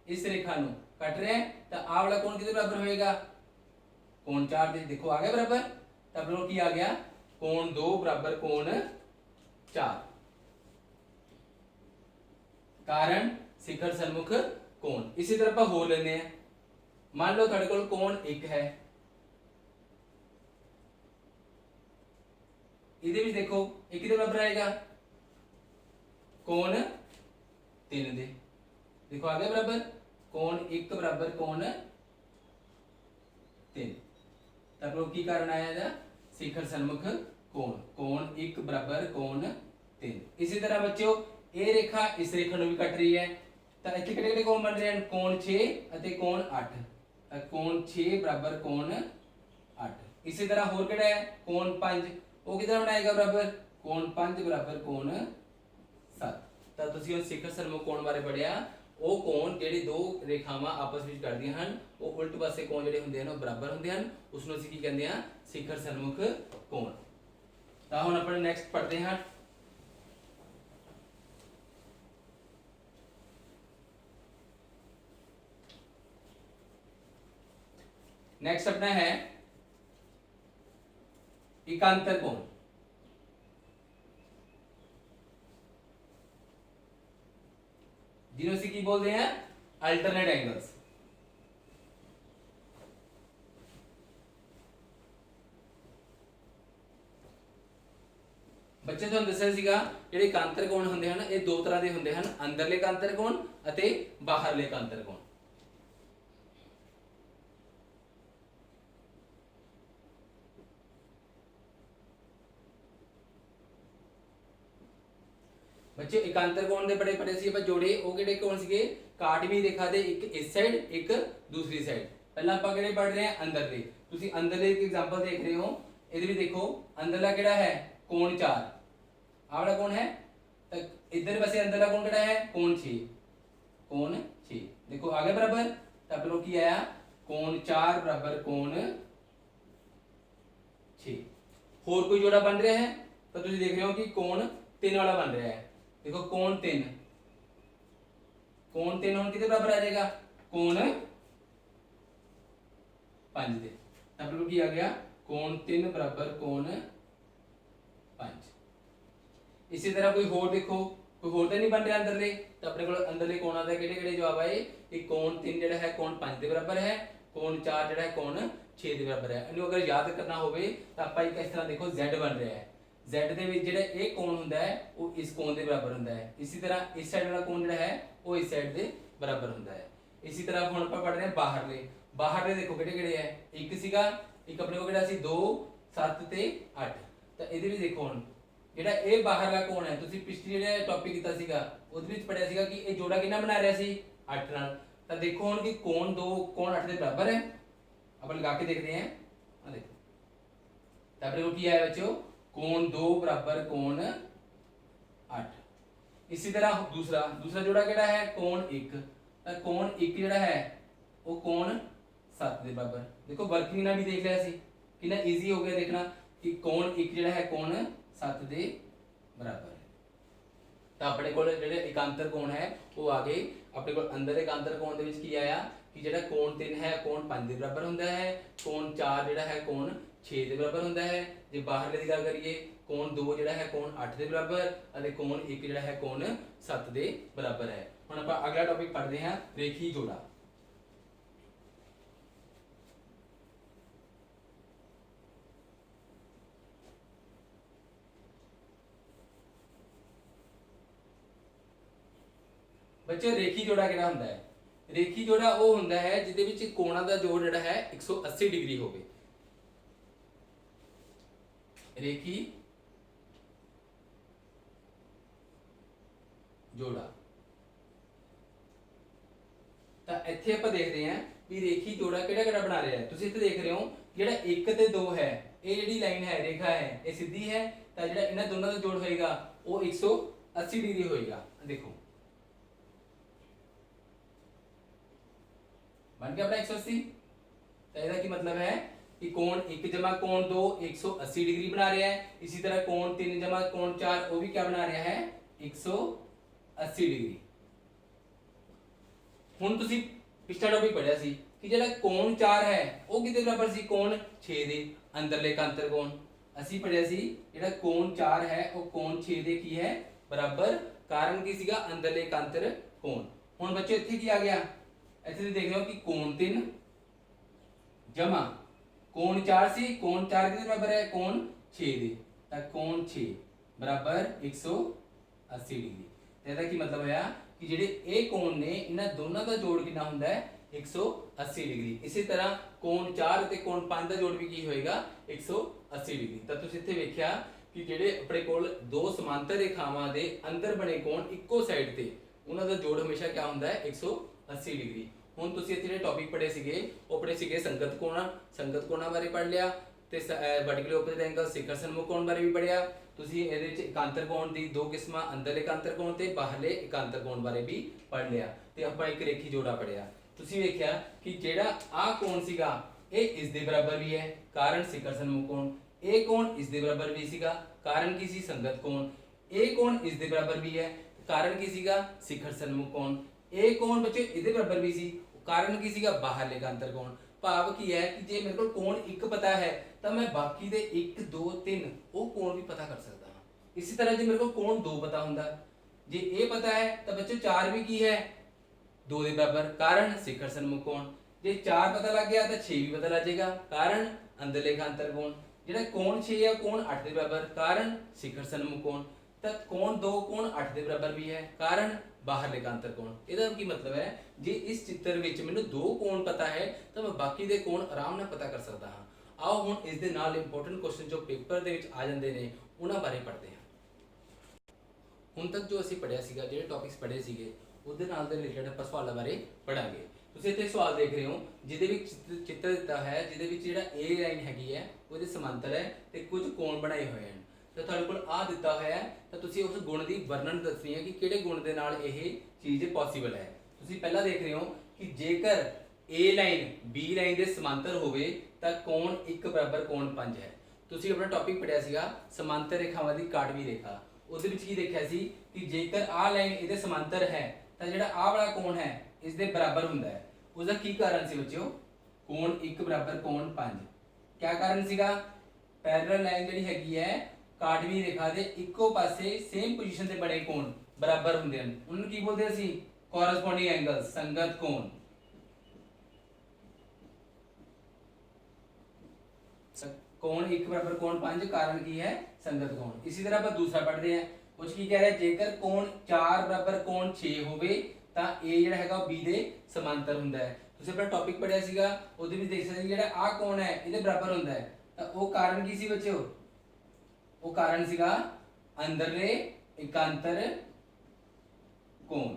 Speaker 1: ਇਸ ਰੇਖਾ ਨੂੰ ਕੱਟ ਰਿਹਾ ਹੈ ਤਾਂ ਆਹ ਵਾਲਾ ਕੋਣ ਕਿਹਦੇ ਬਰਾਬਰ ਹੋਏਗਾ ਕੋਣ 4 ਦੇ। ਦੇਖੋ ਆ ਗਿਆ ਬਰਾबर, ਤਾਂ ਆਪਣੇ ਕੋਲ ਕੀ ਆ ਗਿਆ ਕੋਣ 2 ਬਰਾਬਰ ਕੋਣ 4, कारण शिखर सन्मुख कोण। इसी तरह ਆਪਾਂ ਹੋਰ ਲੈਨੇ ਆ। ਮੰਨ ਲਓ ਤੁਹਾਡੇ ਕੋਲ ਕੋਣ 1 ਹੈ ਇਹਦੇ ਵਿੱਚ ਦੇਖੋ ਇਹ ਕਿਹਦੇ ਬਰਾਬਰ ਆਏਗਾ, ਕੋਣ 3 ਦੇ। देखो आ गया बराबर, कोण 1 बराबर कोण 3। तब लोग की कारण आया था, शिखर सन्मुख कोण, कोण 1 बराबर कोण 3। इसी तरह बच्चों ये रेखा इस रेखा ਨੂੰ ਵੀ ਕੱਟ ਰਹੀ ਹੈ, ਤਾਂ ਇੱਥੇ ਕਿਹੜੇ ਕਿਹੜੇ ਕੋਣ ਬਣ ਰਹੇ ਹਨ, ਕੋਣ 6 ਅਤੇ ਕੋਣ 8। ਤਾਂ ਕੋਣ 6 ਬਰਾबर ਕੋਣ 8। ਇਸੇ ਤਰ੍ਹਾਂ ਹੋਰ ਕਿਹੜਾ ਹੈ, ਕੋਣ 5, ਉਹ ਕਿਹਦਾ ਬਣਾਏਗਾ ਬਰਾबर, ਕੋਣ 5 ਬਰਾबर ਕੋਣ 7। ਤਾਂ ਤੁਸੀਂ ਹੁਣ ਸਿਖਰ ਸਨਮੁਖ ਕੋਣ ਬਾਰੇ ਪੜਿਆ। ਉਹ ਕੋਣ ਜਿਹੜੇ ਦੋ ਰੇਖਾਵਾਂ ਆਪਸ ਵਿੱਚ ਕੱਟਦੀਆਂ ਹਨ, ਉਹ ਉਲਟ ਪਾਸੇ ਕੋਣ ਜਿਹੜੇ ਹੁੰਦੇ ਹਨ ਉਹ ਬਰਾਬਰ ਹੁੰਦੇ ਹਨ, ਉਸ ਨੂੰ ਅਸੀਂ ਕੀ ਕਹਿੰਦੇ ਹਾਂ, ਸਿਖਰ ਸਨਮੁਖ ਕੋਣ। ਤਾਂ ਹੁਣ ਆਪਾਂ ਨੈਕਸਟ ਪੜ੍ਹਦੇ ਹਾਂ। नेक्स्ट अपना है एकांतर कोण। जिन्हों से की बोलते हैं अल्टरनेट एंगल्स। बच्चे तो दस्या सीगा ਜਿਹੜੇ एकांतर कोण ਹੁੰਦੇ ਹਨ ਇਹ ਦੋ ਤਰ੍ਹਾਂ ਦੇ ਹੁੰਦੇ ਹਨ, ਅੰਦਰਲੇ एकांतर कोण ਅਤੇ ਬਾਹਰਲੇ एकांतर कोण। बच्चे एकांतर कोण ਦੇ ਬੜੇ ਪੜੇ ਸੀ ਆਪਾਂ ਜੋੜੇ, ਉਹ ਕਿਹੜੇ ਕੋਣ ਸੀਗੇ, ਕਾਟਵੀਂ ਰੇਖਾ ਦੇ ਇੱਕ ਇਸ ਸਾਈਡ ਇੱਕ ਦੂਸਰੀ ਸਾਈਡ। ਪਹਿਲਾਂ ਆਪਾਂ ਕਿਹੜੇ ਪੜ ਰਹੇ ਹਾਂ, ਅੰਦਰਲੇ। ਤੁਸੀਂ ਅੰਦਰਲੇ ਇੱਕ ਐਗਜ਼ਾਮਪਲ ਦੇਖ ਰਹੇ ਹੋ, ਇਹਦੇ ਵੀ ਦੇਖੋ ਅੰਦਰਲਾ ਕਿਹੜਾ ਹੈ, ਕੋਣ 4। ਆਹ ਵਾਲਾ ਕੋਣ ਹੈ, ਤਾਂ इधर पासे अंदरला कोण किहड़ा है, कोण 6, कोण 6। देखो आगे बराबर, तब लोग की आया कोण 4 बराबर कोण 6। होर कोई जोड़ा बन रहा है, तो तुम देख रहे हो कि कोण 3 वाला बन रहा है। देखो कोण 3, कोण 3 हम कितने बराबर आ जाएगा, कोण 5 दे। तब लोग की आ गया कोण 3 बराबर कोण 5। इसी तरह कोई होर देखो, कोई होर तो नहीं बन रहा अंदरले, तो अपने को अंदरले कोणा का किहड़े-किहड़े जवाब आए कि कोण 3 जिहड़ा है कोण 5 के बराबर है, कोण 4 जिहड़ा है कोण 6 के बराबर है। इन्हू अगर याद करना होवे तो आपां एक इस तरह देखो Z बन रहा है, Z दे विच जिहड़ा ये कोण हुंदा है वो इस कोण के बराबर हुंदा है। इसी तरह इस साइड वाला कोण जिहड़ा है वो इस साइड के बराबर हुंदा है। इसी तरह हुण आपां पढ़ रहे हैं बाहरले। बाहरले देखो किहड़े-किहड़े है, एक सीगा, एक अपने को किहड़ा सी 2 7 ते 8। तो इहदे विच देखो हुण ਜਿਹੜਾ ਇਹ ਬਾਹਰਲਾ ਕੋਣ ਹੈ, ਤੁਸੀਂ ਪਿਛਲੇ ਜਿਹੜੇ ਟੌਪਿਕ ਕੀਤਾ ਸੀਗਾ ਉਹਦੇ ਵਿੱਚ ਪੜਿਆ ਸੀਗਾ ਕਿ ਇਹ ਜੋੜਾ ਕਿੰਨਾ ਬਣਾ ਰਿਹਾ ਸੀ, 8 ਨਾਲ। ਤਾਂ ਦੇਖੋ ਹੁਣ ਕਿ ਕੋਣ 2 ਕੋਣ 8 ਦੇ ਬਰਾबर है। ਆਪਾਂ ਲਗਾ ਕੇ ਦੇਖਦੇ ਹਾਂ, ਆ ਦੇਖੋ ਤਾਂ ਆਪਣੇ ਕੋਲ ਕੀ ਆਇਆ ਬੱਚਿਓ, कोण 2 बराबर कोण 8। इसी तरह दूसरा जोड़ा केड़ा है, कोण 1। ਤਾਂ कोण 1 ਜਿਹੜਾ है वो कोण 7 ਦੇ बराबर। देखो वर्किंग ना भी देख लिया सी, कितना इजी हो गया देखना कि कोण 1 ਜਿਹੜਾ है कोण 7 ਦੇ बराबर है। ਤਾਂ ਆਪਣੇ ਕੋਲ ਜਿਹੜੇ एकांतर कोण है वो आ गए। ਆਪਣੇ ਕੋਲ ਅੰਦਰ एकांतर कोण ਦੇ ਵਿੱਚ ਕੀ ਆਇਆ कि ਜਿਹੜਾ कोण 3 है कोण 5 ਦੇ बराबर ਹੁੰਦਾ है, कोण 4 ਜਿਹੜਾ है कोण 6 ਦੇ बराबर ਹੁੰਦਾ है। ਜੇ ਬਾਹਰਲੇ ਦੀ ਗੱਲ ਕਰੀਏ कोण 2 ਜਿਹੜਾ है कोण 8 ਦੇ बराबर ਅਤੇ कोण 1 ਜਿਹੜਾ है कोण 7 ਦੇ बराबर है। ਹੁਣ ਆਪਾਂ ਅਗਲਾ ਟੌਪਿਕ ਪੜ੍ਹਦੇ ਹਾਂ, ਰੇਖੀ ਜੋੜਾ। बच्चे रेखी जोड़ा किहड़ा हुंदा है, रेखी जोड़ा वो हुंदा है जिहदे विच कोणां दा जोड़ जिहड़ा है 180 डिग्री होवे। रेखी जोड़ा। ਤਾਂ ਇੱਥੇ ਆਪਾਂ ਦੇਖਦੇ ਹਾਂ ਵੀ ਰੇਖੀ ਜੋੜਾ ਕਿਹੜਾ-ਕਿਹੜਾ ਬਣਾ ਰਿਹਾ ਹੈ। ਤੁਸੀਂ ਇੱਥੇ ਦੇਖ ਰਹੇ ਹੋ ਜਿਹੜਾ 1 ਤੇ 2 ਹੈ, ਇਹ ਜਿਹੜੀ ਲਾਈਨ ਹੈ ਰੇਖਾ ਹੈ ਇਹ ਸਿੱਧੀ ਹੈ, ਤਾਂ ਜਿਹੜਾ ਇਹਨਾਂ ਦੋਨਾਂ ਦਾ ਜੋੜ ਹੋਏਗਾ ਉਹ 180 डिग्री ਹੋਏਗਾ। देखो बन गया अपना 180। तो इसका की मतलब है कि कोण 1 जमा कोण 2 180 डिग्री बना रहा है। इसी तरह कोण 3 जमा कोण 4 वो भी क्या बना रहा है, 180 डिग्री। हुण तुसी पिछला टॉपिक पढ़िया सी कि जेड़ा कोण 4 है वो किते बराबर सी, कोण 6 दे। अंदरले एकांतर कोण असी पढ़िया सी जेड़ा कोण 4 है वो कोण 6 दे की है बराबर। कारण की सीगा, अंदरले एकांतर कोण। हुण बच्चों इत्थे की आ गया, इत्थे देख रहे हो कि कोण 3 जमा कोण 4 सी, कोण 4 किते बराबर है, कोण 6 दे। ਤਾਂ ਕੋਣ 6 ਬਰਾਬਰ 180 ਡਿਗਰੀ। ਤੇ ਇਹਦਾ ਕੀ ਮਤਲਬ ਹੋਇਆ ਕਿ ਜਿਹੜੇ ਇਹ ਕੋਣ ਨੇ ਇਹਨਾਂ ਦੋਨਾਂ ਦਾ ਜੋੜ ਕਿੰਨਾ ਹੁੰਦਾ ਹੈ 180 ਡਿਗਰੀ। ਇਸੇ ਤਰ੍ਹਾਂ ਕੋਣ 4 ਅਤੇ ਕੋਣ 5 ਦਾ ਜੋੜ ਵੀ ਕੀ ਹੋਏਗਾ 180 ਡਿਗਰੀ। ਤਾਂ ਤੁਸੀਂ ਇੱਥੇ ਵੇਖਿਆ ਕਿ ਜਿਹੜੇ ਆਪਣੇ ਕੋਲ ਦੋ ਸਮਾਂਤਰ ਰੇਖਾਵਾਂ ਦੇ ਅੰਦਰ ਬਣੇ ਕੋਣ ਇੱਕੋ ਸਾਈਡ ਤੇ ਉਹਨਾਂ ਦਾ ਜੋੜ ਹਮੇਸ਼ਾ ਕਿਆ ਹੁੰਦਾ ਹੈ 180 ਡਿਗਰੀ। ਹੁਣ ਤੁਸੀਂ ਇੱਥੇ ਜਿਹੜੇ ਟੌਪਿਕ ਪੜ੍ਹੇ ਸੀਗੇ ਉਹ ਪੜ੍ਹੇ ਸੀਗੇ ਸੰਗਤ ਕੋਣਾਂ ਬਾਰੇ ਪੜ੍ਹ ਲਿਆ ਤੇ ਵਰਟੀਕਲ ਓਪੋਜ਼ਿਟ ਐਂਗਲ ਸਿਖਰ ਸਨਮੁਖ ਕੋਣ ਬਾਰੇ ਵੀ ਪੜ੍ਹਿਆ ਤੁਸੀਂ। ਇਹਦੇ ਵਿੱਚ ਇਕਾਂਤਰ ਕੋਣ ਦੀ ਦੋ ਕਿਸਮਾਂ ਅੰਦਰਲੇ ਇਕਾਂਤਰ ਕੋਣ ਤੇ ਬਾਹਰਲੇ ਇਕਾਂਤਰ ਕੋਣ ਬਾਰੇ ਵੀ ਪੜ੍ਹ ਲਿਆ ਤੇ ਆਪਾਂ ਇੱਕ ਰੇਖੀ ਜੋੜਾ ਪੜ੍ਹਿਆ। ਤੁਸੀਂ ਵੇਖਿਆ ਕਿ ਜਿਹੜਾ ਆਹ ਕੋਣ ਸੀਗਾ ਇਹ ਇਸ ਦੇ ਬਰਾਬਰ ਵੀ ਹੈ ਕਾਰਨ ਸਿਖਰ ਸਨਮੁਖ ਕੋਣ। ਇਹ ਕੋਣ ਇਸ ਦੇ ਬਰਾਬਰ ਵੀ ਸੀਗਾ ਕਾਰਨ ਕੀ ਸੀ ਸੰਗਤ ਕੋਣ। ਇਹ ਕੋਣ ਇਸ ਦੇ ਬਰਾਬਰ ਵੀ ਹੈ ਕਾਰਨ ਕੀ ਸੀਗਾ ਸਿਖਰ ਸਨਮੁਖ ਕੋਣ। ਇਹ ਕੋਣ ਬੱਚੇ ਇਹਦੇ ਬਰਾਬਰ ਵੀ ਸੀ ਕਾਰਨ ਕੀ ਸੀਗਾ ਬਾਹਰਲੇ ਇਕਾਂਤਰ ਕੋਣ। ਭਾਵ ਕੀ ਹੈ ਕਿ ਜੇ ਮੇਰੇ ਕੋਲ ਕੋਣ ਇੱਕ ਪਤਾ ਹੈ ਤਾਂ ਮੈਂ ਬਾਕੀ ਦੇ 1 2 3 ਉਹ ਕੋਣ ਵੀ ਪਤਾ ਕਰ ਸਕਦਾ ਹਾਂ। ਇਸੇ ਤਰ੍ਹਾਂ ਜੇ ਮੇਰੇ ਕੋਲ ਕੋਣ 2 ਪਤਾ ਹੁੰਦਾ ਜੇ ਇਹ ਪਤਾ ਹੈ ਤਾਂ ਬੱਚੋ 4 ਵੀ ਕੀ ਹੈ 2 ਦੇ ਬਰਾਬਰ ਕਾਰਨ ਸਿਖਰ ਸਨਮੁਖ ਕੋਣ। ਜੇ 4 ਪਤਾ ਲੱਗ ਗਿਆ ਤਾਂ 6 ਵੀ ਪਤਾ ਲੱਗ ਜਾਏਗਾ ਕਾਰਨ ਅੰਦਰਲੇ ਇਕਾਂਤਰ ਕੋਣ। ਜਿਹੜਾ ਕੋਣ 6 ਹੈ ਕੋਣ 8 ਦੇ ਬਰਾਬਰ ਕਾਰਨ ਸਿਖਰ ਸਨਮੁਖ ਕੋਣ। ਤਾਂ ਕੋਣ 2 ਕੋਣ 8 ਦੇ ਬਰਾਬਰ ਵੀ ਹੈ ਕਾਰਨ ਬਾਹਰਲੇ ਇਕਾਂਤਰ ਕੋਣ। ਇਹਦਾ ਕੀ ਮਤਲਬ ਹੈ ਜੇ ਇਸ ਚਿੱਤਰ ਵਿੱਚ ਮੈਨੂੰ 2 ਕੋਣ ਪਤਾ ਹੈ ਤਾਂ ਮੈਂ ਬਾਕੀ ਦੇ ਕੋਣ ਆਰਾਮ ਨਾਲ ਪਤਾ ਕਰ ਸਕਦਾ ਹਾਂ। ਆਓ ਹੁਣ ਇਸ ਦੇ ਨਾਲ ਇੰਪੋਰਟੈਂਟ ਕੁਐਸਚਨ ਜੋ ਪੇਪਰ ਦੇ ਵਿੱਚ ਆ ਜਾਂਦੇ ਨੇ ਉਹਨਾਂ ਬਾਰੇ ਪੜ੍ਹਦੇ ਹਾਂ। ਹੁਣ ਤੱਕ ਜੋ ਅਸੀਂ ਪੜ੍ਹਿਆ ਸੀਗਾ ਜਿਹੜੇ ਟੌਪਿਕਸ ਪੜ੍ਹੇ ਸੀਗੇ ਉਹਦੇ ਨਾਲ ਦੇ ਰਿਲੇਟਡ ਆਪਾਂ ਸਵਾਲਾਂ ਬਾਰੇ ਪੜਾਂਗੇ। ਤੁਸੀਂ ਇੱਥੇ ਸਵਾਲ ਦੇਖ ਰਹੇ ਹੋ ਜਿਹਦੇ ਵਿੱਚ ਚਿੱਤਰ ਦਿੱਤਾ ਹੈ ਜਿਹਦੇ ਵਿੱਚ ਜਿਹੜਾ A ਲਾਈਨ ਹੈਗੀ ਹੈ ਉਹਦੇ ਸਮਾਂਤਰ ਹੈ ਤੇ ਕੁਝ ਕੋਣ ਬਣਾਏ ਹੋਏ ਹਨ। ਤਾਂ ਤੁਹਾਡੇ ਕੋਲ ਆ ਦਿੱਤਾ ਹੋਇਆ ਹੈ ਤਾਂ ਤੁਸੀਂ ਉਸ ਗੁਣ ਦੀ ਵਰਣਨ ਦੱਸਣੀ ਹੈ ਕਿ ਕਿਹੜੇ ਗੁਣ ਦੇ ਨਾਲ ਇਹ ਚੀਜ਼ ਪੋਸੀਬਲ ਹੈ। ਤੁਸੀਂ ਪਹਿਲਾਂ ਦੇਖ ਰਹੇ ਹੋ ਕਿ ਜੇਕਰ A ਲਾਈਨ B ਲਾਈਨ ਦੇ ਸਮਾਂਤਰ ਹੋਵੇ ਤਾਂ ਕੋਣ 1 ਬਰਾਬਰ ਕੋਣ 5 ਹੈ। ਤੁਸੀਂ ਆਪਣਾ ਟੌਪਿਕ ਪੜਿਆ ਸੀਗਾ ਸਮਾਂਤਰ ਰੇਖਾਵਾਂ ਦੀ ਕਾਟਵੀ ਰੇਖਾ। ਉਹਦੇ ਵਿੱਚ ਕੀ ਦੇਖਿਆ ਸੀ ਕਿ ਜੇਕਰ ਆਹ ਲਾਈਨ ਇਹਦੇ ਸਮਾਂਤਰ ਹੈ ਤਾਂ ਜਿਹੜਾ ਆਹ ਵਾਲਾ ਕੋਣ ਹੈ ਇਸ ਦੇ ਬਰਾਬਰ ਹੁੰਦਾ ਹੈ। उसका की कारण से बच्चों कोण 1 बराबर कोण 5 क्या कारण सीगा पैरेलल लाइन ਜਿਹੜੀ ਹੈਗੀ ਹੈ ਕਾਟਵੀ ਰੇਖਾ ਦੇ ਇੱਕੋ ਪਾਸੇ ਸੇਮ ਪੋਜੀਸ਼ਨ ਤੇ ਬਣੇ ਕੋਣ ਬਰਾਬਰ ਹੁੰਦੇ ਹਨ ਉਹਨਾਂ ਨੂੰ ਕੀ ਬੋਲਦੇ ਅਸੀਂ ਕੋਰਸਪੋਂਡਿੰਗ ਐਂਗਲ ਸੰਗਤ ਕੋਣ। कोण 1 बराबर कोण 5 कारण की है संगत कोण। इसी तरह ਆਪਾਂ दूसरा पढ़ते हैं कुछ की कह रहा है जेकर कोण 4 बराबर कोण 6 ਹੋਵੇ ਤਾਂ A ਜਿਹੜਾ ਹੈਗਾ ਉਹ B ਦੇ ਸਮਾਂਤਰ ਹੁੰਦਾ ਹੈ। ਤੁਸੀਂ ਆਪਣਾ ਟੌਪਿਕ ਪੜਿਆ ਸੀਗਾ ਉਹਦੇ ਵਿੱਚ ਦੇਖ ਸਕਦੇ ਜਿਹੜਾ ਆਹ ਕੋਣ ਹੈ ਇਹਦੇ ਬਰਾਬਰ ਹੁੰਦਾ ਹੈ ਤਾਂ ਉਹ ਕਾਰਨ ਕੀ ਸੀ ਬੱਚਿਓ ਉਹ ਕਾਰਨ ਸੀਗਾ ਅੰਦਰਲੇ ਇਕਾਂਤਰ ਕੋਣ।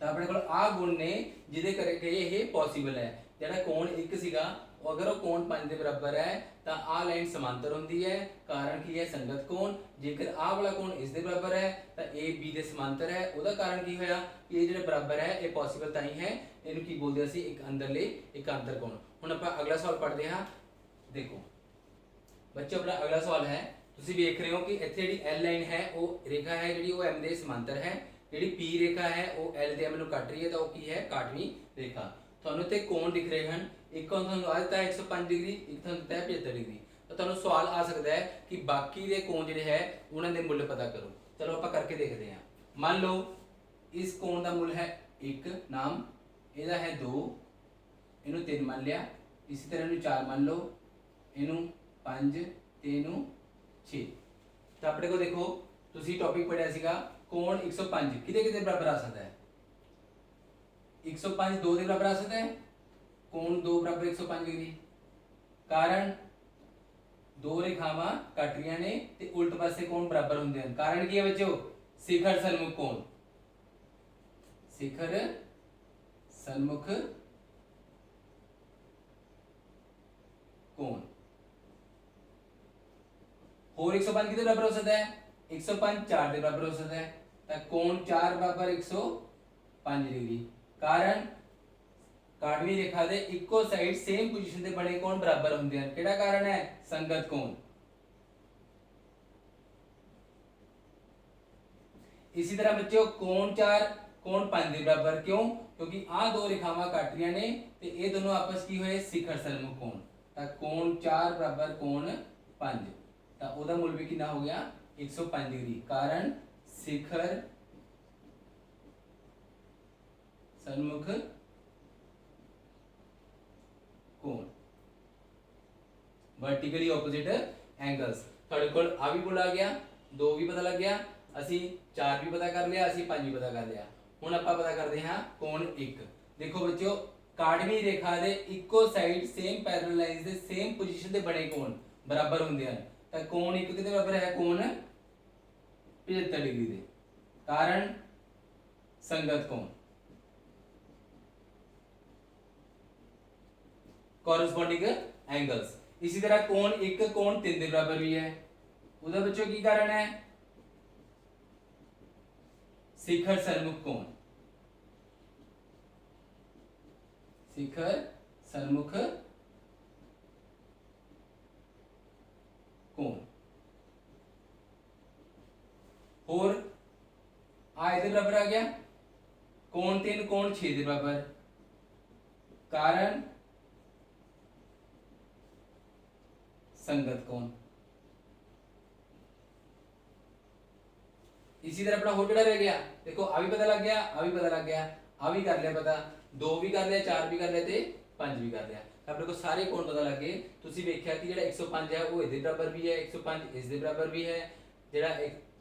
Speaker 1: ਤਾਂ ਆਪਣੇ ਕੋਲ ਆਹ ਗੁਣ ਨੇ ਜਿਹਦੇ ਕਰਕੇ ਇਹ ਪੋਸੀਬਲ ਹੈ। ਜਿਹੜਾ ਕੋਣ 1 ਸੀਗਾ अगर वो कोण 5 के बराबर है तो आ लाइन समांतर होती है कारण की है संगत कोण। जेकर आ वाला कोण इस दे बराबर है तो ए बी दे समांतर है ਉਹਦਾ कारण की होया कि ये जो बराबर है ये पॉसिबल ताई है ਇਹਨੂੰ ਕੀ ਬੋਲਦੇ ਅਸੀਂ ਇੱਕ ਅੰਦਰਲੇ ਇਕਾਂਤਰ ਕੋਣ। ਹੁਣ ਆਪਾਂ ਅਗਲਾ ਸਵਾਲ ਪੜ੍ਹਦੇ ਹਾਂ। ਦੇਖੋ ਬੱਚੋ ਆਪਣਾ ਅਗਲਾ ਸਵਾਲ ਹੈ ਤੁਸੀਂ ਵੇਖ ਰਹੇ ਹੋ ਕਿ ਇੱਥੇ ਜਿਹੜੀ L ਲਾਈਨ ਹੈ ਉਹ ਰੇਖਾ ਹੈ ਜਿਹੜੀ ਉਹ M ਦੇ ਸਮਾਂतर ਹੈ ਜਿਹੜੀ P ਰੇਖਾ ਹੈ ਉਹ L ਦੇ M ਨੂੰ ਕੱਟ ਰਹੀ ਹੈ ਤਾਂ ਉਹ ਕੀ ਹੈ ਕਾਟਵੀਂ ਰੇਖਾ। ਤੁਹਾਨੂੰ ਤੇ ਕੋਣ ਦਿਖ ਰਹੇ ਹਨ ਇੱਕ ਤੁਹਾਨੂੰ ਆ ਦਿੱਤਾ 105 ਡਿਗਰੀ ਇੱਕ ਤੁਹਾਨੂੰ ਦਿੱਤਾ 75 ਡਿਗਰੀ। ਤਾਂ ਤੁਹਾਨੂੰ ਸਵਾਲ ਆ ਸਕਦਾ ਹੈ ਕਿ ਬਾਕੀ ਦੇ ਕੋਣ ਜਿਹੜੇ ਹੈ ਉਹਨਾਂ ਦੇ ਮੁੱਲ ਪਤਾ ਕਰੋ। ਚਲੋ ਆਪਾਂ ਕਰਕੇ ਦੇਖਦੇ ਹਾਂ। ਮੰਨ ਲਓ ਇਸ ਕੋਣ ਦਾ ਮੁੱਲ ਹੈ 1 ਨਾਮ ਇਹਦਾ ਹੈ 2 ਇਹਨੂੰ 3 ਮੰਨ ਲਿਆ ਇਸੇ ਤਰ੍ਹਾਂ ਇਹਨੂੰ 4 ਮੰਨ ਲਓ ਇਹਨੂੰ 5 ਤੇ ਇਹਨੂੰ 6। ਤਾਂ ਆਪਣੇ ਕੋਲ ਦੇਖੋ ਤੁਸੀਂ ਟੌਪਿਕ ਪੜਿਆ ਸੀਗਾ ਕੋਣ 105 ਕਿਹਦੇ ਕਿਹਦੇ ਬਰਾਬਰ ਆ ਸਕਦਾ ਹੈ 105 2 ਦੇ ਬਰਾਬਰ ਆ ਸਕਦਾ ਹੈ कोण 2 बराबर 105 डिग्री कारण दो रेखावां कट रही ने ते उल्ट पासे कोण बराबर हुंदे हन। कारण की है बच्चों शिखर सन्मुख कोण शिखर सन्मुख कोण और 105 कितने बराबर हो सकता है 105 4 के बराबर हो सकता है तो कोण 4 बराबर 105 डिग्री कारण ਕਾਟਵੀਂ ਰੇਖਾ ਦੇ ਇੱਕੋ ਸਾਈਡ ਸੇਮ ਪੋਜੀਸ਼ਨ ਤੇ ਬਣੇ ਕੋਣ ਬਰਾਬਰ ਹੁੰਦੇ ਹਨ। ਕਿਹੜਾ ਕਾਰਨ ਹੈ ਸੰਗਤ ਕੋਣ। इसी तरह बच्चों कोण 4 कोण 5 ਦੇ ਬਰਾਬਰ ਕਿਉਂ ਕਿਉਂਕਿ ਆਹ ਦੋ ਰੇਖਾਵਾਂ ਕੱਟ ਰਹੀਆਂ ਨੇ ਤੇ ਇਹ ਦੋਨੋਂ ਆਪਸ ਕੀ ਹੋਏ ਸਿਖਰ ਸਨਮੁਖ ਕੋਣ। ਤਾਂ ਕੋਣ 4 ਬਰਾਬਰ ਕੋਣ 5 ਤਾਂ ਉਹਦਾ ਮੁੱਲ ਵੀ ਕਿੰਨਾ ਹੋ ਗਿਆ 105 डिग्री कारण शिखर सन्मुख वर्टिकली ऑपोजिट एंगल्स। ਤੁਹਾਡੇ ਕੋਲ ਆ ਵੀ ਬੋਲ ਆ ਗਿਆ, 2 ਵੀ ਪਤਾ ਲੱਗ ਗਿਆ, ਅਸੀਂ 4 ਵੀ ਪਤਾ ਕਰ ਲਿਆ, ਅਸੀਂ 5 ਵੀ ਪਤਾ ਕਰ ਲਿਆ। ਹੁਣ ਆਪਾਂ ਪਤਾ ਕਰਦੇ ਹਾਂ ਕੋਣ 1। ਦੇਖੋ ਬੱਚਿਓ, ਕਾਟਵੀਂ ਰੇਖਾ ਦੇ ਇੱਕੋ ਸਾਈਡ ਸੇਮ ਪੈਰਲਲ ਲਾਈਨਸ ਦੇ ਸੇਮ ਪੋਜੀਸ਼ਨ ਤੇ ਬਣੇ ਕੋਣ ਬਰਾਬਰ ਹੁੰਦੇ ਹਨ। ਤਾਂ ਕੋਣ 1 ਕਿਹਦੇ ਬਰਾਬਰ ਹੈ? ਕੋਣ 75 डिग्री ਦੇ। कारण संगत कोण, कॉरेस्पॉन्डिंग एंगल्स। इसी तरह कोण 1 कोण 3 के बराबर भी है। उधर बच्चों की कारण है शिखर सन्मुख कोण, शिखर सन्मुख कोण। और इधर बराबर आ गया कोण 3 कोण 6 के बराबर। कारण संगत कोण। इसी तरह अपना होर रह गया, देखो आ भी पता लग गया, आ भी पता लग गया, आ भी कर लिया पता, 2 भी कर लिया, 4 भी कर लिया ते 5 भी कर लिया। अपने को सारे कोण पता लग गए। तुसी देखिया कि जेड़ा 105 है वो इसके बराबर भी है, 105 इसके बराबर भी है, जेड़ा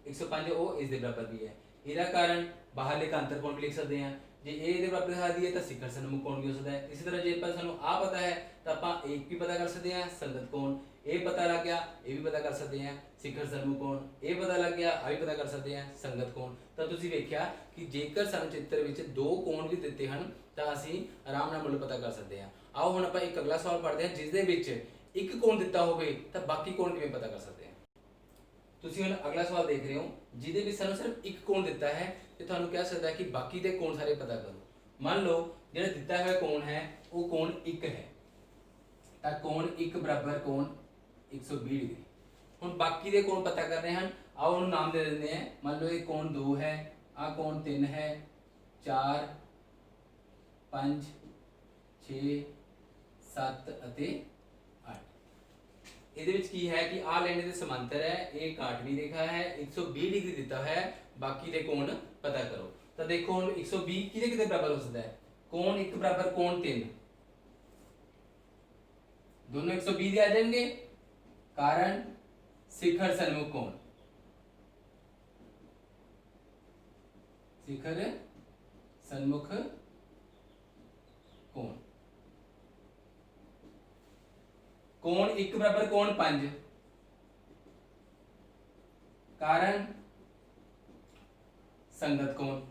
Speaker 1: 105 है वो इसके बराबर भी है। ਇਹਦਾ ਕਾਰਨ ਬਾਹਰਲੇ ਕਾਂਤਰ ਕੋਣ ਵੀ ਲਿਖ ਸਕਦੇ ਹਾਂ। ਜੇ ਇਹ ਇਹਦੇ ਬਰਾਬਰ ਦਿਖਾ ਦਈਏ ਤਾਂ ਸਿਖਰ ਸਨਮੁਖ ਕੋਣ ਵੀ ਹੋ ਸਕਦਾ ਹੈ। ਇਸੇ ਤਰ੍ਹਾਂ ਜੇ ਆਪਾਂ ਸਾਨੂੰ ਆ ਪਤਾ ਹੈ ਤਾਂ ਆਪਾਂ ਇੱਕ ਵੀ ਪਤਾ ਕਰ ਸਕਦੇ ਹਾਂ ਸੰਗਤ ਕੋਣ। ਇਹ ਪਤਾ ਲੱਗ ਗਿਆ, ਇਹ ਵੀ ਪਤਾ ਕਰ ਸਕਦੇ ਹਾਂ ਸਿਖਰ ਸਨਮੁਖ ਕੋਣ। ਇਹ ਪਤਾ ਲੱਗ ਗਿਆ, ਆ ਵੀ ਪਤਾ ਕਰ ਸਕਦੇ ਹਾਂ ਸੰਗਤ ਕੋਣ। ਤਾਂ ਤੁਸੀਂ ਵੇਖਿਆ ਕਿ ਜੇਕਰ ਸਾਨੂੰ ਚਿੱਤਰ ਵਿੱਚ 2 ਕੋਣ ਵੀ ਦਿੱਤੇ ਹਨ ਤਾਂ ਅਸੀਂ ਆਰਾਮ ਨਾਲ ਮੁੱਲ ਪਤਾ ਕਰ ਸਕਦੇ ਹਾਂ। ਆਓ ਹੁਣ ਆਪਾਂ ਇੱਕ ਅਗਲਾ ਸਵਾਲ ਪੜ੍ਹਦੇ ਹਾਂ ਜਿਸ ਦੇ ਵਿੱਚ ਇੱਕ ਕੋਣ ਦਿੱਤਾ ਹੋਵੇ ਤਾਂ ਬਾਕੀ ਕੋਣ ਕਿਵੇਂ ਪਤਾ ਕਰ ਸਕਦੇ ਹਾਂ। ਤੁਸੀਂ ਹੁਣ ਅਗਲਾ ਸਵਾਲ ਦੇਖ ਰਹੇ ਹੋ ਜਿਹਦੇ ਵਿੱਚ ਸਾਨੂੰ ਸਿਰਫ ਇੱਕ ਕੋਣ ਦਿੱਤਾ ਹੈ ਤੇ ਤੁਹਾਨੂੰ ਕਹਿ ਸਕਦਾ ਹੈ ਕਿ ਬਾਕੀ ਦੇ ਕੋਣ ਸਾਰੇ ਪਤਾ ਕਰੋ। ਮੰਨ ਲਓ ਜਿਹੜਾ ਦਿੱਤਾ ਹੋਇਆ ਕੋਣ ਹੈ ਉਹ ਕੋਣ 1 ਹੈ ਤਾਂ ਕੋਣ 1 ਬਰਾਬਰ ਕੋਣ 120 ਡਿਗਰੀ। ਹੁਣ ਬਾਕੀ ਦੇ ਕੋਣ ਪਤਾ ਕਰਨੇ ਹਨ। ਆਓ ਉਹਨੂੰ ਨਾਮ ਦੇ ਦਿੰਦੇ ਹਾਂ। ਮੰਨ ਲਓ ਇਹ ਕੋਣ 2 ਹੈ, ਆ ਕੋਣ 3 ਹੈ, 4 5 6 7 ਅਤੇ 8। ਇਹਦੇ ਵਿੱਚ ਕੀ ਹੈ ਕਿ ਆ ਲਾਈਨ ਦੇ ਸਮਾਂਤਰ ਹੈ, ਇਹ ਕਾਟਵੀਂ ਰੇਖਾ ਹੈ, 120 ਡਿਗਰੀ ਦਿੱਤਾ ਹੈ, ਬਾਕੀ ਦੇ ਕੋਣ ਪਤਾ ਕਰੋ। ਤਾਂ ਦੇਖੋ ਹੁਣ 120 ਕਿਹਦੇ ਕਿਹਦੇ ਬਰਾਬਰ ਹੋ ਸਕਦਾ ਹੈ? ਕੋਣ 1 ਬਰਾਬਰ ਕੋਣ 3, दोनों 120 आ जाएंगे। कारण शिखर सन्मुख कोण, शिखर सन्मुख कोण। कोण 1 बराबर कोण 5, कारण संगत कोण।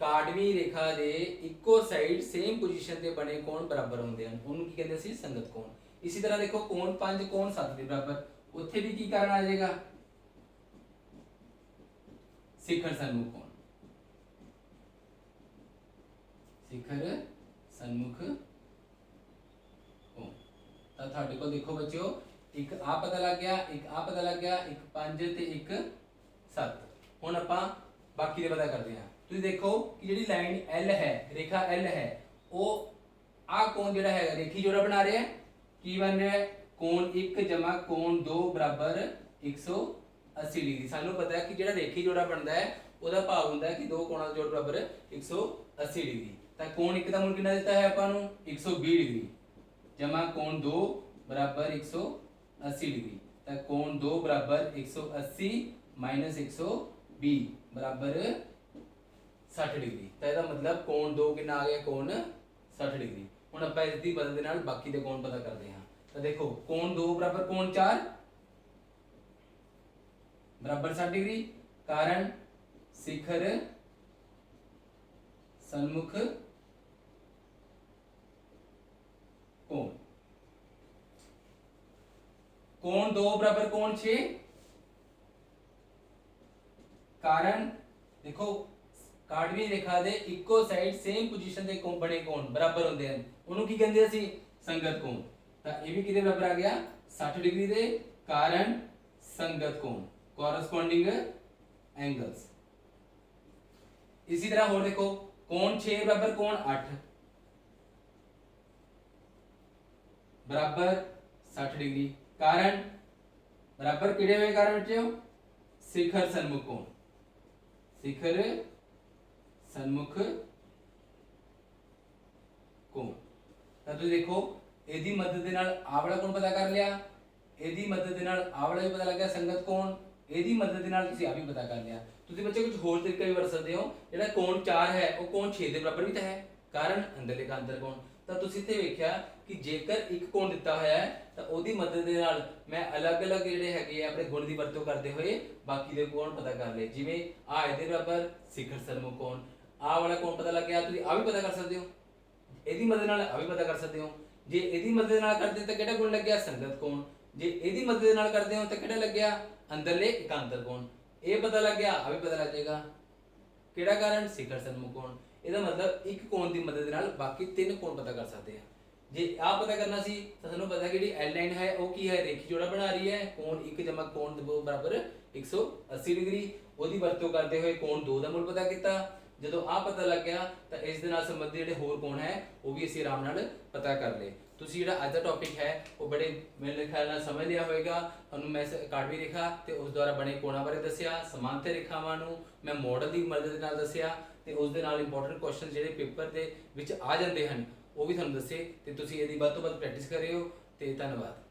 Speaker 1: ਕਾਟਵੀਂ ਰੇਖਾ ਦੇ ਇੱਕੋ ਸਾਈਡ ਸੇਮ ਪੋਜੀਸ਼ਨ ਤੇ ਬਣੇ ਕੋਣ ਬਰਾਬਰ ਹੁੰਦੇ ਹਨ, ਉਹਨੂੰ ਕੀ ਕਹਿੰਦੇ ਸੀ? ਸੰਗਤ ਕੋਣ। ਇਸੇ ਤਰ੍ਹਾਂ ਦੇਖੋ ਕੋਣ 5 ਕੋਣ 7 ਦੇ ਬਰਾਬਰ, ਉੱਥੇ ਵੀ ਕੀ ਕਾਰਨ ਆ ਜਾਏਗਾ? शिखर सन्मुख कोण, शिखर सन्मुख कोण। ਤਾਂ ਤੁਹਾਡੇ ਕੋਲ ਦੇਖੋ ਬੱਚਿਓ ਇੱਕ ਆ ਪਤਾ ਲੱਗ ਗਿਆ, ਇੱਕ ਆ ਪਤਾ ਲੱਗ ਗਿਆ, ਇੱਕ 5 ਤੇ ਇੱਕ 7। ਹੁਣ ਆਪਾਂ ਬਾਕੀ ਦੇ ਪਤਾ ਕਰਦੇ ਹਾਂ। ਤੁਸੀਂ ਦੇਖੋ ਕਿ ਜਿਹੜੀ ਲਾਈਨ L है, रेखा L है, वो आ कोण ਜਿਹੜਾ ਹੈਗਾ ਰੇਖੀ ਜੋੜਾ ਬਣਾ ਰਿਹਾ ਹੈ। ਕੀ ਬਣ ਰਿਹਾ ਹੈ? ਕੋਣ 1 ਜਮਾ ਕੋਣ 2 ਬਰਾਬਰ 180 ਡਿਗਰੀ। ਸਾਨੂੰ ਪਤਾ ਹੈ ਕਿ ਜਿਹੜਾ ਰੇਖੀ ਜੋੜਾ ਬਣਦਾ ਹੈ ਉਹਦਾ ਭਾਵ ਹੁੰਦਾ ਹੈ ਕਿ ਦੋ ਕੋਣਾਂ ਦਾ ਜੋੜ ਬਰਾਬਰ 180 ਡਿਗਰੀ। ਤਾਂ ਕੋਣ 1 ਦਾ ਮੁੱਲ ਕਿੰਨਾ ਦਿੱਤਾ ਹੈ ਆਪਾਂ ਨੂੰ? 120 ਡਿਗਰੀ ਜਮਾ ਕੋਣ 2 ਬਰਾਬਰ 180 ਡਿਗਰੀ। ਤਾਂ ਕੋਣ 2 ਬਰਾਬਰ 180 ਮਾਈਨਸ 120 ਬਰਾਬਰ 60 डिग्री। तो ਇਹਦਾ मतलब कोण 2 कितना आ गया? कोण 60 डिग्री। ਹੁਣ ਆਪਾਂ ਇਸ ਦੀ ਮਦਦ ਦੇ ਨਾਲ ਬਾਕੀ ਦੇ ਕੋਣ ਪਤਾ ਕਰਦੇ ਹਾਂ। ਤਾਂ ਦੇਖੋ कोण 2 बराबर कोण 4 बराबर 60 डिग्री। कारण शिखर सन्मुख कोण। कोण 2 बराबर कोण 6, कारण देखो ਕਾਟਵੀਂ ਰੇਖਾ ਦੇ ਇੱਕੋ ਸਾਈਡ ਸੇਮ ਪੋਜੀਸ਼ਨ ਦੇ ਕੋਣ ਬਣੇ ਕੋਣ ਬਰਾਬਰ ਹੁੰਦੇ ਹਨ, ਉਹਨੂੰ ਕੀ ਕਹਿੰਦੇ ਅਸੀਂ? ਸੰਗਤ ਕੋਣ। ਤਾਂ ਇਹ ਵੀ ਕਿਹਦੇ ਬਰਾਬਰ ਆ ਗਿਆ? 60 ਡਿਗਰੀ ਦੇ। ਕਾਰਨ ਸੰਗਤ ਕੋਣ, ਕੋਰਸਪੋਂਡਿੰਗ एंगल्स। इसी तरह और देखो कोण 6 बराबर कोण 8 बराबर 60 डिग्री। कारण बराबर किड़े हुए कारण बच्चे हो? शिखर सन्मुख कोण, शिखर सन्मुख ਕੋਣ। ਤਾਂ ਤੁਸੀਂ ਦੇਖੋ ਇਹਦੀ ਮਦਦ ਦੇ ਨਾਲ ਆਹ ਵਾਲਾ ਕੋਣ ਪਤਾ ਕਰ ਲਿਆ, ਇਹਦੀ ਮਦਦ ਦੇ ਨਾਲ ਆਹ ਵਾਲਾ ਵੀ ਪਤਾ ਲੱਗ ਗਿਆ ਸੰਗਤ ਕੋਣ, ਇਹਦੀ ਮਦਦ ਦੇ ਨਾਲ ਤੁਸੀਂ ਆ ਵੀ ਪਤਾ ਕਰ ਲਿਆ। ਤੁਸੀਂ ਬੱਚੇ ਕੁਝ ਹੋਰ ਤਰੀਕਾ ਵੀ ਵਰਤ ਸਕਦੇ ਹੋ, ਜਿਹੜਾ ਕੋਣ 4 ਹੈ ਉਹ ਕੋਣ 6 ਦੇ ਬਰਾਬਰ ਵੀ ਤਾਂ ਹੈ, ਕਾਰਨ ਅੰਦਰਲੇ ਕਾ ਅੰਦਰ ਕੋਣ। ਤਾਂ ਤੁਸੀਂ ਇੱਥੇ ਵੇਖਿਆ ਕਿ ਜੇਕਰ ਇੱਕ ਕੋਣ ਦਿੱਤਾ ਹੋਇਆ ਹੈ ਤਾਂ ਉਹਦੀ ਮਦਦ ਦੇ ਨਾਲ ਮੈਂ ਅਲੱਗ-ਅਲੱਗ ਜਿਹੜੇ ਹੈਗੇ ਆ ਆਪਣੇ ਗੁਣ ਦੀ ਵਰਤੋਂ ਕਰਦੇ ਹੋਏ ਬਾਕੀ ਦੇ ਕੋਣ ਪਤਾ ਕਰ ਲਏ। ਜਿਵੇਂ ਆ ਇਹਦੇ ਬਰਾਬਰ ਸਿਖਰ ਸਰਮੁਖ ਕੋਣ, ਆਹ ਵਾਲਾ ਕੋਣ ਪਤਾ ਲੱਗ ਗਿਆ, ਤੁਸੀਂ ਆ ਵੀ ਪਤਾ ਕਰ ਸਕਦੇ ਹੋ, ਇਹਦੀ ਮਦਦ ਨਾਲ ਆ ਵੀ ਪਤਾ ਕਰ ਸਕਦੇ ਹੋ। ਜੇ ਇਹਦੀ ਮਦਦ ਨਾਲ ਕਰਦੇ ਤਾਂ ਕਿਹੜਾ ਗੁਣ ਲੱਗਿਆ, ਸੰਗਤ ਕੋਣ। ਜੇ ਇਹਦੀ ਮਦਦ ਨਾਲ ਕਰਦੇ ਹੋ ਤਾਂ ਕਿਹੜਾ ਲੱਗਿਆ, ਅੰਦਰਲੇ ਇਕਾਂਤਰ ਕੋਣ। ਇਹ ਪਤਾ ਲੱਗ ਗਿਆ, ਆ ਵੀ ਪਤਾ ਲੱਗ ਜਾਏਗਾ, ਕਿਹੜਾ ਕਾਰਨ, ਸਿਖਰ ਸਨਮੁਖ ਕੋਣ। ਇਹਦਾ ਮਤਲਬ ਇੱਕ ਕੋਣ ਦੀ ਮਦਦ ਨਾਲ ਬਾਕੀ 3 ਕੋਣ ਪਤਾ ਕਰ ਸਕਦੇ ਆ। ਜੇ ਆ ਪਤਾ ਕਰਨਾ ਸੀ ਤਾਂ ਸਾਨੂੰ ਪਤਾ ਕਿ ਜਿਹੜੀ ਐਲ ਲਾਈਨ ਹੈ ਉਹ ਕੀ ਹੈ, ਰੇਖੀ ਜੋੜਾ ਬਣਾ ਰਹੀ ਹੈ, ਕੋਣ 1 ਜਮਾ ਕੋਣ 2 ਬਰਾਬਰ 180 ਡਿਗਰੀ। ਉਹਦੀ ਵਰਤੋਂ ਕਰਦੇ ਹੋਏ ਕੋਣ 2 ਦਾ ਮੁੱਲ ਪਤਾ ਕੀਤਾ। ਜਦੋਂ ਆ ਪਤਾ ਲੱਗ ਗਿਆ ਤਾਂ ਇਸ ਦੇ ਨਾਲ ਸੰਬੰਧਿਤ ਜਿਹੜੇ ਹੋਰ ਕੋਣ ਹੈ ਉਹ ਵੀ ਅਸੀਂ ਆਰਾਮ ਨਾਲ ਪਤਾ ਕਰ ਲਏ। ਤੁਸੀਂ ਜਿਹੜਾ ਅੱਜ ਦਾ ਟੌਪਿਕ ਹੈ ਉਹ ਬੜੇ ਮੇਰੇ ਖਿਆਲ ਨਾਲ ਸਮਝ ਲਿਆ ਹੋਵੇਗਾ। ਤੁਹਾਨੂੰ ਮੈਂ ਕਾਟਵੀ ਰੇਖਾ ਤੇ ਉਸ ਦੁਆਰਾ ਬਣੇ ਕੋਣਾਂ ਬਾਰੇ ਦੱਸਿਆ, ਸਮਾਂਤਰ ਰੇਖਾਵਾਂ ਨੂੰ ਮੈਂ ਮਾਡਲ ਦੀ ਮਦਦ ਦੇ ਨਾਲ ਦੱਸਿਆ ਤੇ ਉਸ ਦੇ ਨਾਲ ਇੰਪੋਰਟੈਂਟ ਕੁਐਸਚਨ ਜਿਹੜੇ ਪੇਪਰ ਦੇ ਵਿੱਚ ਆ ਜਾਂਦੇ ਹਨ ਉਹ ਵੀ ਤੁਹਾਨੂੰ ਦੱਸੇ। ਤੇ ਤੁਸੀਂ ਇਹਦੀ ਵੱਧ ਤੋਂ ਵੱਧ ਪ੍ਰੈਕਟਿਸ ਕਰਿਓ ਤੇ ਧੰਨਵਾਦ।